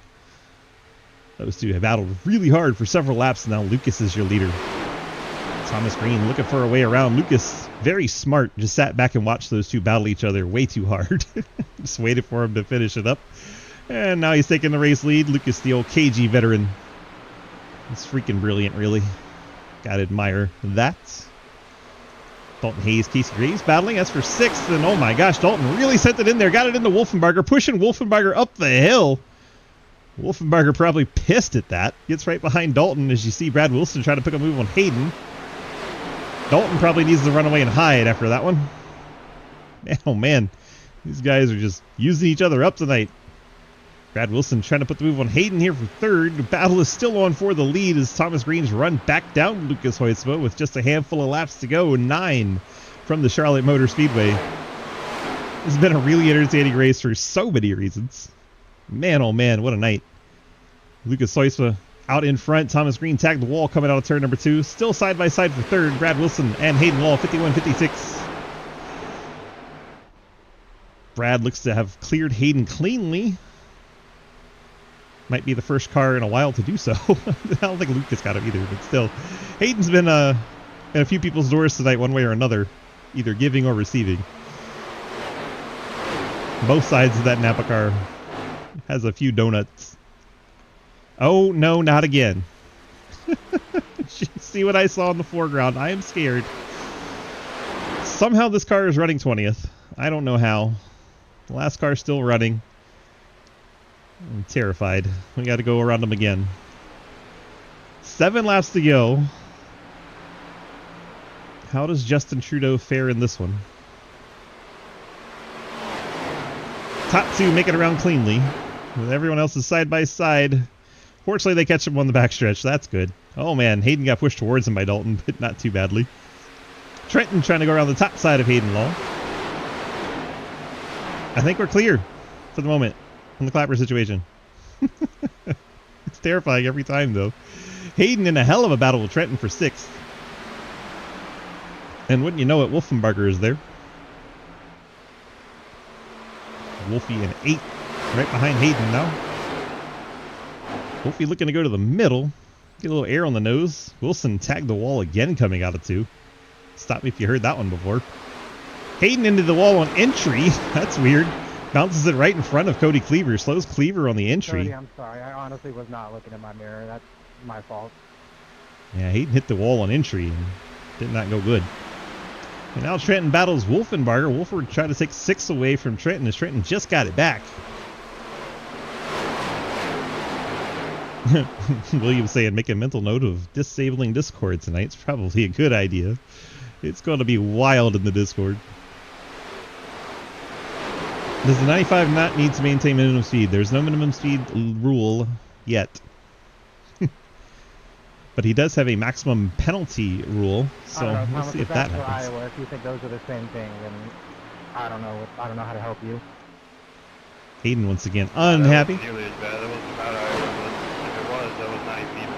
Those two have battled really hard for several laps. Now Lucas is your leader. Thomas Green looking for a way around. Lucas, very smart, just sat back and watched those two battle each other way too hard. Just waited for him to finish it up. And now he's taking the race lead. Lucas, the old KG veteran. It's freaking brilliant, really. Gotta admire that. Dalton Hayes, Casey Graves battling. That's for 6th. And oh my gosh, Dalton really sent it in there. Got it into Wolfenbarger, pushing Wolfenbarger up the hill. Wolfenbarger probably pissed at that. Gets right behind Dalton as you see Brad Wilson try to pick a move on Hayden. Dalton probably needs to run away and hide after that one. Oh man, these guys are just using each other up tonight. Brad Wilson trying to put the move on Hayden here for 3rd. The battle is still on for the lead as Thomas Green's run back down Lucas Hoytsma with just a handful of laps to go. 9 from the Charlotte Motor Speedway. This has been a really entertaining race for so many reasons. Man, oh man, what a night. Lucas Hoytsma out in front. Thomas Green tagged the wall coming out of turn number 2. Still side by side for 3rd. Brad Wilson and Hayden Law, 51-56. Brad looks to have cleared Hayden cleanly. Might be the first car in a while to do so. I don't think Lucas got him either, but still. Hayden's been in a few people's doors tonight one way or another, either giving or receiving. Both sides of that Napa car has a few donuts. Oh, no, not again. See what I saw in the foreground. I am scared. Somehow this car is running 20th. I don't know how. The last car's still running. I'm terrified. We got to go around them again. 7 laps to go. How does Justin Trudeau fare in this one? Top 2 make it around cleanly. With everyone else's side by side. Fortunately, they catch him on the backstretch. That's good. Oh man, Hayden got pushed towards him by Dalton, but not too badly. Trenton trying to go around the top side of Hayden Law. I think we're clear for the moment from the clapper situation. It's terrifying every time, though. Hayden in a hell of a battle with Trenton for 6th. And wouldn't you know it, Wolfenbarger is there. Wolfie in 8th, right behind Hayden now. Wolfie looking to go to the middle. Get a little air on the nose. Wilson tagged the wall again coming out of 2. Stop me if you heard that one before. Hayden into the wall on entry. That's weird. Bounces it right in front of Cody Cleaver. Slows Cleaver on the entry. Cody, I'm sorry. I honestly was not looking in my mirror. That's my fault. Yeah, Hayden hit the wall on entry and did not go good. And now Trenton battles Wolfenbarger. Wolford tried to take 6 away from Trenton as Trenton just got it back. William saying, make a mental note of disabling Discord tonight. It's probably a good idea. It's going to be wild in the Discord. Does the 95 not need to maintain minimum speed? There's no minimum speed rule yet. But he does have a maximum penalty rule, so we'll see if that happens. Iowa, if you think those are the same thing, then I don't know. I don't know how to help you. Hayden once again unhappy. That wasn't nearly as bad. That wasn't about Iowa, but if it was, that was not even.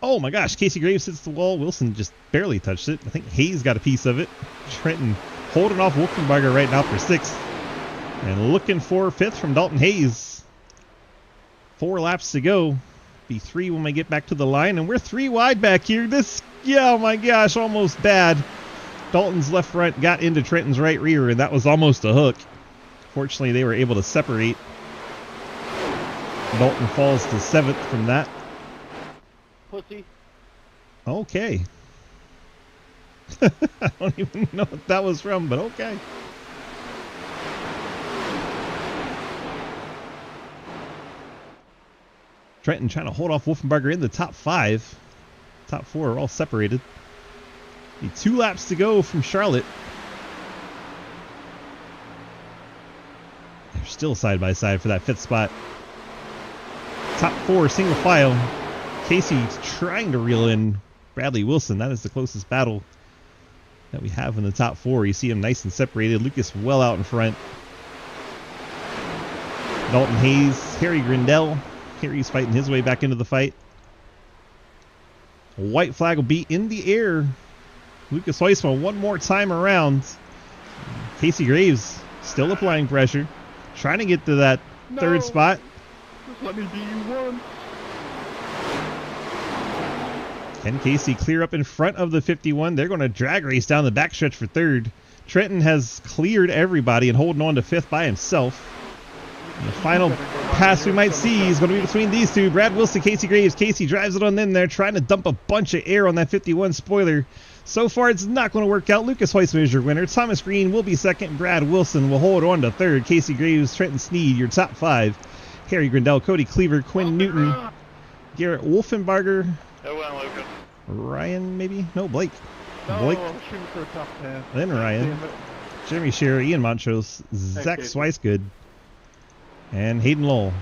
Oh my gosh, Casey Graves hits the wall. Wilson just barely touched it. I think Hayes got a piece of it. Trenton holding off Wolfenbarger right now for 6th. And looking for 5th from Dalton Hayes. 4 laps to go. Be 3 when we get back to the line. And we're 3 wide back here. Yeah, oh my gosh, almost bad. Dalton's left front got into Trenton's right rear, and that was almost a hook. Fortunately, they were able to separate. Dalton falls to 7th from that. Pussy. Okay. I don't even know what that was from, but okay. Trenton trying to hold off Wolfenbarger in the top 5. Top 4 are all separated. Need 2 laps to go from Charlotte. They're still side by side for that 5th spot. Top 4 single file. Casey trying to reel in Bradley Wilson. That is the closest battle that we have in the top 4. You see him nice and separated. Lucas well out in front. Dalton Hayes, Harry Grindell. Harry's fighting his way back into the fight. White flag will be in the air. Lucas Weissman one more time around. Casey Graves still applying pressure. Trying to get to that 3rd spot. Just let me be you once. Can Casey clear up in front of the 51? They're going to drag race down the backstretch for 3rd. Trenton has cleared everybody and holding on to 5th by himself. And the final pass we might see is going to be between these two. Brad Wilson, Casey Graves. Casey drives it on in there, trying to dump a bunch of air on that 51 spoiler. So far, it's not going to work out. Lucas Weissman is your winner. Thomas Green will be 2nd. Brad Wilson will hold on to 3rd. Casey Graves, Trenton Sneed, your top 5. Harry Grindell, Cody Cleaver, Quinn Newton, Garrett Wolfenbarger. It went, Lucas. Ryan, maybe? No, Blake. No, Blake, shooting for a top 10. then Ryan. Jeremy Scherer, Ian Montrose, Zach Casey. Swicegood, and Hayden Lowell.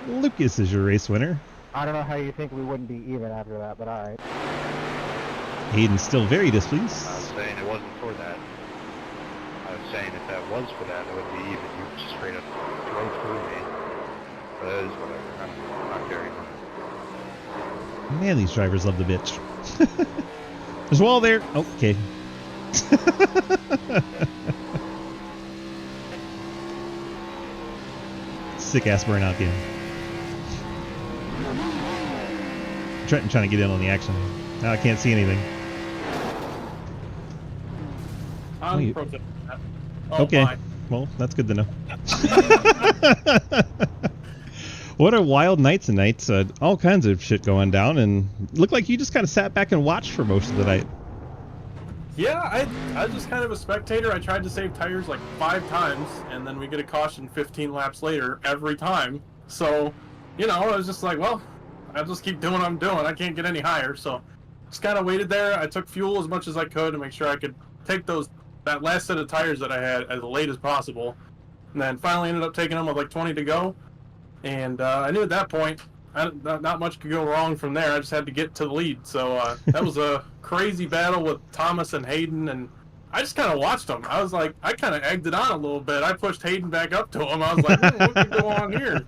Lucas is your race winner. I don't know how you think we wouldn't be even after that, but all right. Hayden's still very displeased. I was saying it wasn't for that. I was saying if that was for that, it would be even. You just straight up drove through me. But it is whatever. I'm not caring. Man, these drivers love the bitch. There's a wall there. Oh, okay. Sick ass burnout game. Trenton trying to get in on the action. Now I can't see anything. I'm Okay. my. Well, that's good to know. What a wild night tonight. All kinds of shit going down, and looked like you just kind of sat back and watched for most of the night. Yeah, I was just kind of a spectator. I tried to save tires like 5 times, and then we get a caution 15 laps later every time. So, you know, I was just like, well, I'll just keep doing what I'm doing. I can't get any higher, so just kind of waited there. I took fuel as much as I could to make sure I could take that last set of tires that I had as late as possible, and then finally ended up taking them with like 20 to go. And I knew at that point, not much could go wrong from there. I just had to get to the lead. So that was a crazy battle with Thomas and Hayden, and I just kind of watched them. I was like, I kind of egged it on a little bit. I pushed Hayden back up to him. I was like, what could go on here?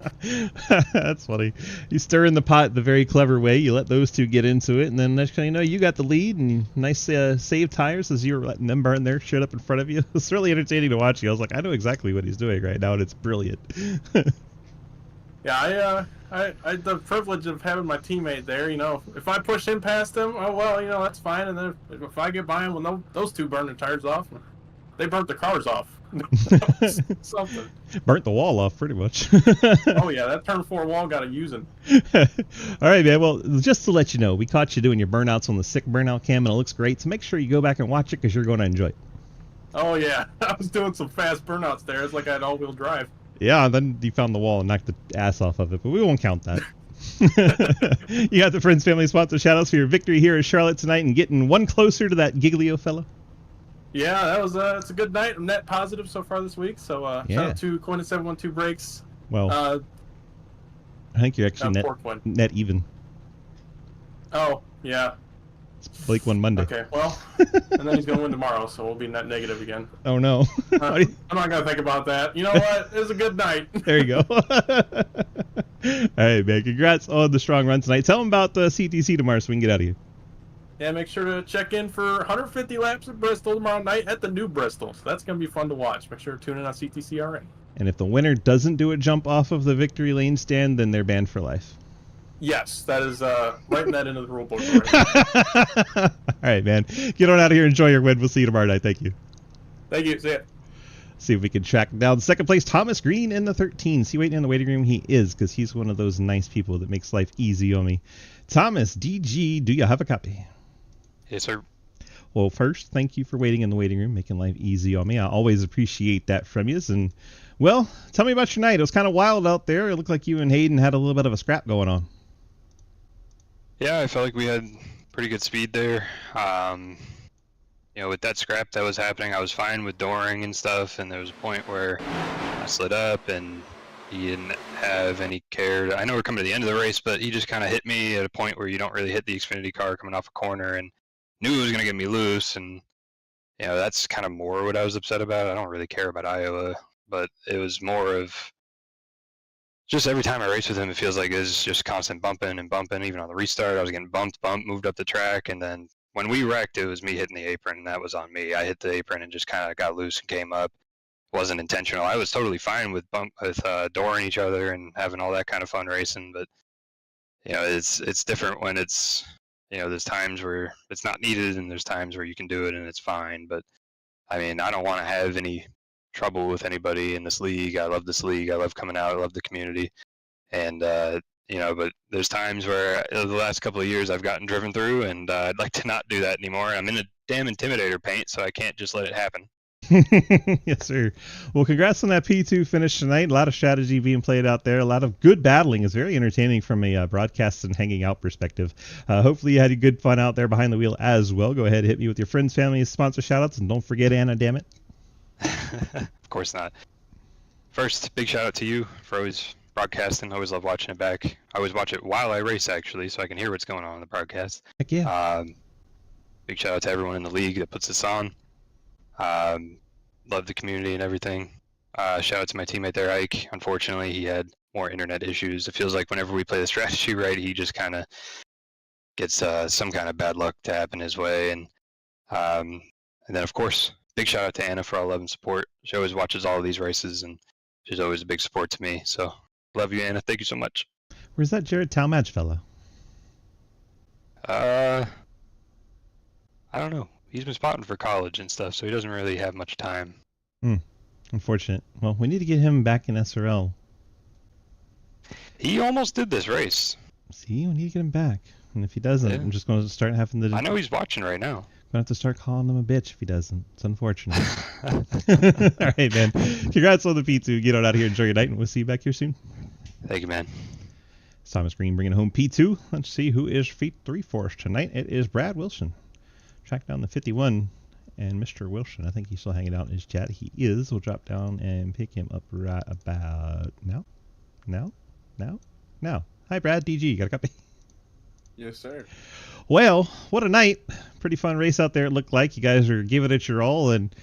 That's funny. You stir in the pot the very clever way. You let those two get into it, and then next thing you know, you got the lead, and nice save tires as you were letting them burn their shit up in front of you. It's really entertaining to watch you. I was like, I know exactly what he's doing right now, and it's brilliant. Yeah, I had the privilege of having my teammate there. You know, if I push him past him, oh well, you know, that's fine. And then if I get by him when those two burn their tires off, they burnt the cars off. Something. Burnt the wall off, pretty much. Oh yeah, that turn 4 wall got a using. All right, man. Well, just to let you know, we caught you doing your burnouts on the sick burnout cam, and it looks great. So make sure you go back and watch it because you're going to enjoy it. Oh yeah, I was doing some fast burnouts there. It's like I had all-wheel drive. Yeah, then you found the wall and knocked the ass off of it, but we won't count that. You got the Friends Family Sponsor shout-outs for your victory here in Charlotte tonight and getting one closer to that Giglio fella. Yeah, that was it's a good night. I'm net positive so far this week, so shout out to Coin 712 Brakes. Well, I think you're actually net even. Oh, yeah. It's Blake won Monday. Okay, well, and then he's going to win tomorrow, so we'll be net negative again. Oh, no. I'm not going to think about that. You know what? It was a good night. There you go. All right, man. Congrats on the strong run tonight. Tell them about the CTC tomorrow so we can get out of here. Yeah, make sure to check in for 150 laps at Bristol tomorrow night at the new Bristol. So that's going to be fun to watch. Make sure to tune in on CTCRA. And if the winner doesn't do a jump off of the victory lane stand, then they're banned for life. Yes, that is writing that into the rule book. All right, man. Get on out of here. Enjoy your win. We'll see you tomorrow night. Thank you. Thank you. See ya. See if we can track down second place Thomas Green in the 13. Is he waiting in the waiting room? He is, because he's one of those nice people that makes life easy on me. Thomas, DG, do you have a copy? Yes, sir. Well, first, thank you for waiting in the waiting room, making life easy on me. I always appreciate that from you. And, well, tell me about your night. It was kind of wild out there. It looked like you and Hayden had a little bit of a scrap going on. Yeah, I felt like we had pretty good speed there. You know, with that scrap that was happening, I was fine with dooring and stuff, and there was a point where I slid up and he didn't have any care. I know we're coming to the end of the race, but he just kind of hit me at a point where you don't really hit the Xfinity car coming off a corner, and knew it was going to get me loose. And, you know, that's kind of more what I was upset about. I don't really care about Iowa, but it was more of just every time I race with him, it feels like it's just constant bumping and bumping. Even on the restart, I was getting bumped, moved up the track, and then when we wrecked, it was me hitting the apron, and that was on me. I hit the apron and just kind of got loose and came up. It wasn't intentional. I was totally fine with dooring each other and having all that kind of fun racing, but you know, it's different when it's, you know, there's times where it's not needed and there's times where you can do it and it's fine. But I mean, I don't want to have any trouble with anybody in this league. I love this league. I love coming out. I love the community. And, you know, but there's times where the last couple of years I've gotten driven through, and I'd like to not do that anymore. I'm in a damn Intimidator paint, so I can't just let it happen. Yes, sir. Well, congrats on that P2 finish tonight. A lot of strategy being played out there. A lot of good battling. It's very entertaining from a broadcast and hanging out perspective. Hopefully you had a good fun out there behind the wheel as well. Go ahead and hit me with your friends, family, sponsor shout-outs, and don't forget Anna, damn it. Of course not. First, big shout-out to you for always broadcasting. I always love watching it back. I always watch it while I race, actually, so I can hear what's going on in the broadcast. Heck yeah. Big shout out to everyone in the league that puts this on. Love the community and everything. Shout out to my teammate there, Ike. Unfortunately, he had more internet issues. It feels like whenever we play the strategy right, he just kind of gets some kind of bad luck to happen his way. And then, of course, big shout out to Anna for all love and support. She always watches all of these races, and she's always a big support to me. So, love you, Anna. Thank you so much. Where's that Jared Talmadge fella? I don't know. He's been spotting for college and stuff, so he doesn't really have much time. Unfortunate. Well, we need to get him back in SRL. He almost did this race. See, we need to get him back. And if he doesn't, Yeah. I'm just going to start having to... I know he's watching right now. Gonna have to start calling him a bitch if he doesn't. It's unfortunate. All right, man. Congrats on the P2. Get on out of here. Enjoy your night, and we'll see you back here soon. Thank you, man. It's Thomas Green bringing home P2. Let's see who is P3 for us tonight. It is Brad Wilson. Track down the 51. And Mr. Wilson, I think he's still hanging out in his chat. He is. We'll drop down and pick him up right about now. Now. Hi, Brad. DG, you got a copy? Yes, sir. Well, what a night. Pretty fun race out there, it looked like. You guys are giving it your all, and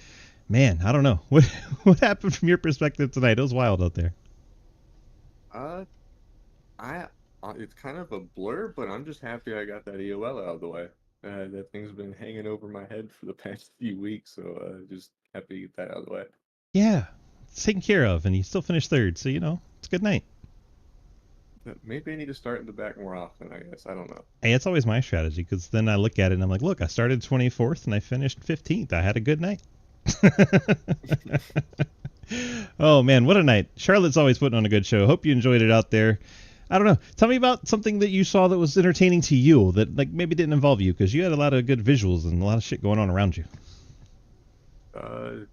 man, I don't know. What happened from your perspective tonight? It was wild out there. It's kind of a blur, but I'm just happy I got that EOL out of the way. That thing's been hanging over my head for the past few weeks, so just happy to get that out of the way. Yeah, it's taken care of, and you still finished third, so it's a good night. Maybe I need to start in the back more often, I guess. I don't know. Hey, it's always my strategy, because then I look at it and I'm like, look, I started 24th and I finished 15th. I had a good night. Oh, man, what a night. Charlotte's always putting on a good show. Hope you enjoyed it out there. I don't know. Tell me about something that you saw that was entertaining to you, that maybe didn't involve you, because you had a lot of good visuals and a lot of shit going on around you. A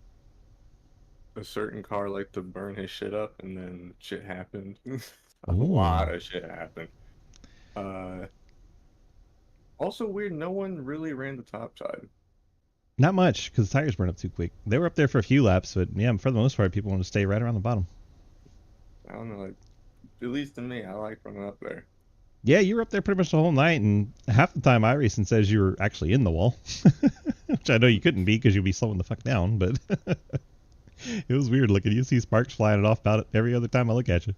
certain car liked to burn his shit up, and then shit happened. A Ooh. lot of shit happened. Also weird, no one really ran the top side. Not much, because the tires burned up too quick. They were up there for a few laps, but yeah, for the most part, people want to stay right around the bottom. I don't know, at least to me, I like running up there. Yeah, you were up there pretty much the whole night, and half the time iRacing says you were actually in the wall. Which I know you couldn't be, because you'd be slowing the fuck down, but it was weird looking. You see sparks flying off about it every other time I look at you.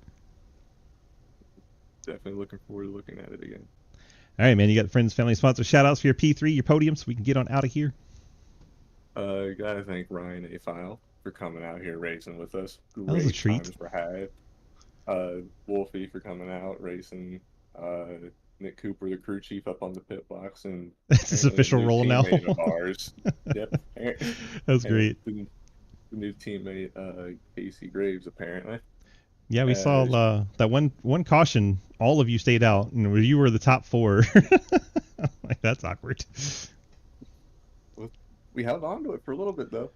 Definitely looking forward to looking at it again. All right, man. You got friends, family, sponsors, shout-outs for your P3, your podium, so we can get on out of here. Gotta thank Ryan A. File for coming out here racing with us. That was a treat. Times were had. Wolfie for coming out racing. Nick Cooper, the crew chief, up on the pit box, and that's his official role now. Of ours. Yep. That's great. The new teammate, Casey Graves, apparently. Yeah, we saw that one caution. All of you stayed out, and you were the top four. Like, that's awkward. Well, we held on to it for a little bit, though.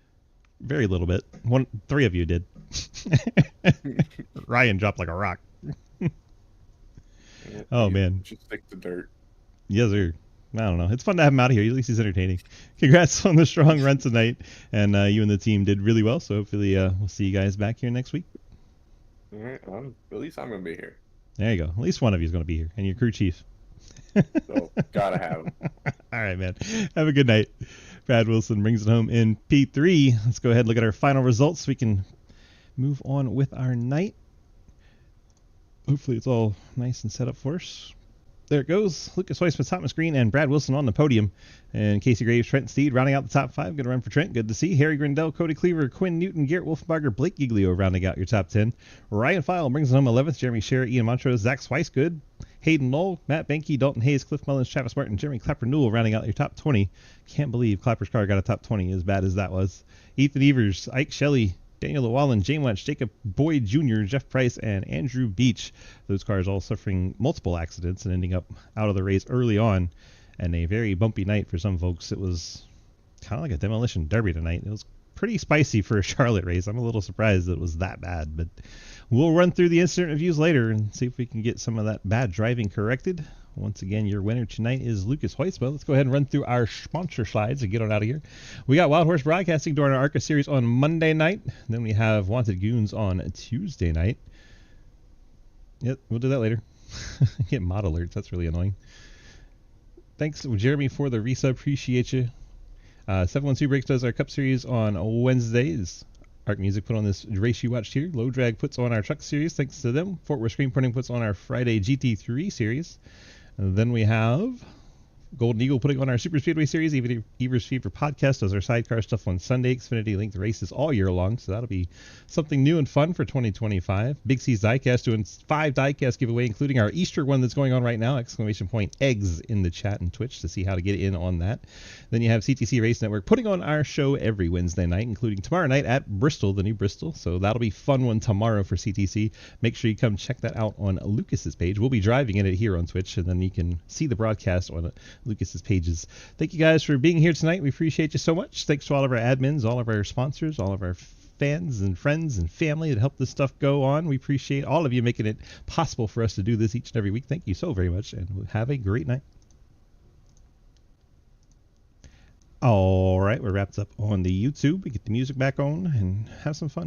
Very little bit. Three of you did. Ryan dropped like a rock. Oh, man. Just stick to dirt. Yes, sir. I don't know. It's fun to have him out of here. At least he's entertaining. Congrats on the strong run tonight. And you and the team did really well. So hopefully we'll see you guys back here next week. All right. At least I'm going to be here. There you go. At least one of you is going to be here. And your crew chief. So, gotta have him. All right, man. Have a good night. Brad Wilson brings it home in P3. Let's go ahead and look at our final results so we can move on with our night. Hopefully it's all nice and set up for us. There it goes. Lucas Weissman, Thomas Green, and Brad Wilson on the podium. And Casey Graves, Trent Steed rounding out the top five. Good run for Trent. Good to see. Harry Grindell, Cody Cleaver, Quinn Newton, Garrett Wolfenbarger, Blake Giglio rounding out your top 10. Ryan File brings it home 11th. Jeremy Scherer, Ian Montrose, Zach Swice, good. Hayden Lowell, Matt Benke, Dalton Hayes, Cliff Mullins, Travis Martin, Jeremy Clapper Newell rounding out your top 20. Can't believe Clapper's car got a top 20 as bad as that was. Ethan Evers, Ike Shelley, Daniel Llewellyn, James Welch, Jacob Boyd Jr., Jeff Price, and Andrew Beach. Those cars all suffering multiple accidents and ending up out of the race early on. And a very bumpy night for some folks. It was kind of like a demolition derby tonight. It was pretty spicy for a Charlotte race. I'm a little surprised that it was that bad. But we'll run through the incident reviews later and see if we can get some of that bad driving corrected. Once again, your winner tonight is Lucas Hoytsma. Let's go ahead and run through our sponsor slides and get on out of here. We got Wild Horse Broadcasting during our ARCA series on Monday night. Then we have Wanted Goons on Tuesday night. Yep, we'll do that later. Get mod alerts. That's really annoying. Thanks, Jeremy, for the resub. Appreciate you. 712 Breaks does our Cup Series on Wednesdays. Arc Music put on this race you watched here. Low Drag puts on our Truck Series. Thanks to them. Fort Worth Screen Printing puts on our Friday GT3 Series. And then we have Golden Eagle putting on our Super Speedway Series. Evers Fever podcast does our sidecar stuff on Sunday. Xfinity linked races all year long, so that'll be something new and fun for 2025. Big C's Diecast doing 5 diecast giveaway, including our Easter one that's going on right now! Exclamation point eggs in the chat and Twitch to see how to get in on that. Then you have CTC Race Network putting on our show every Wednesday night, including tomorrow night at Bristol, the new Bristol. So that'll be a fun one tomorrow for CTC. Make sure you come check that out on Lucas's page. We'll be driving in it here on Twitch, and then you can see the broadcast on Lucas's pages. Thank you guys for being here tonight. We appreciate you so much. Thanks to all of our admins, all of our sponsors, all of our fans and friends and family that help this stuff go on. We appreciate all of you making it possible for us to do this each and every week. Thank you so very much, and have a great night. All right, we're wrapped up on the YouTube. We get the music back on and have some fun.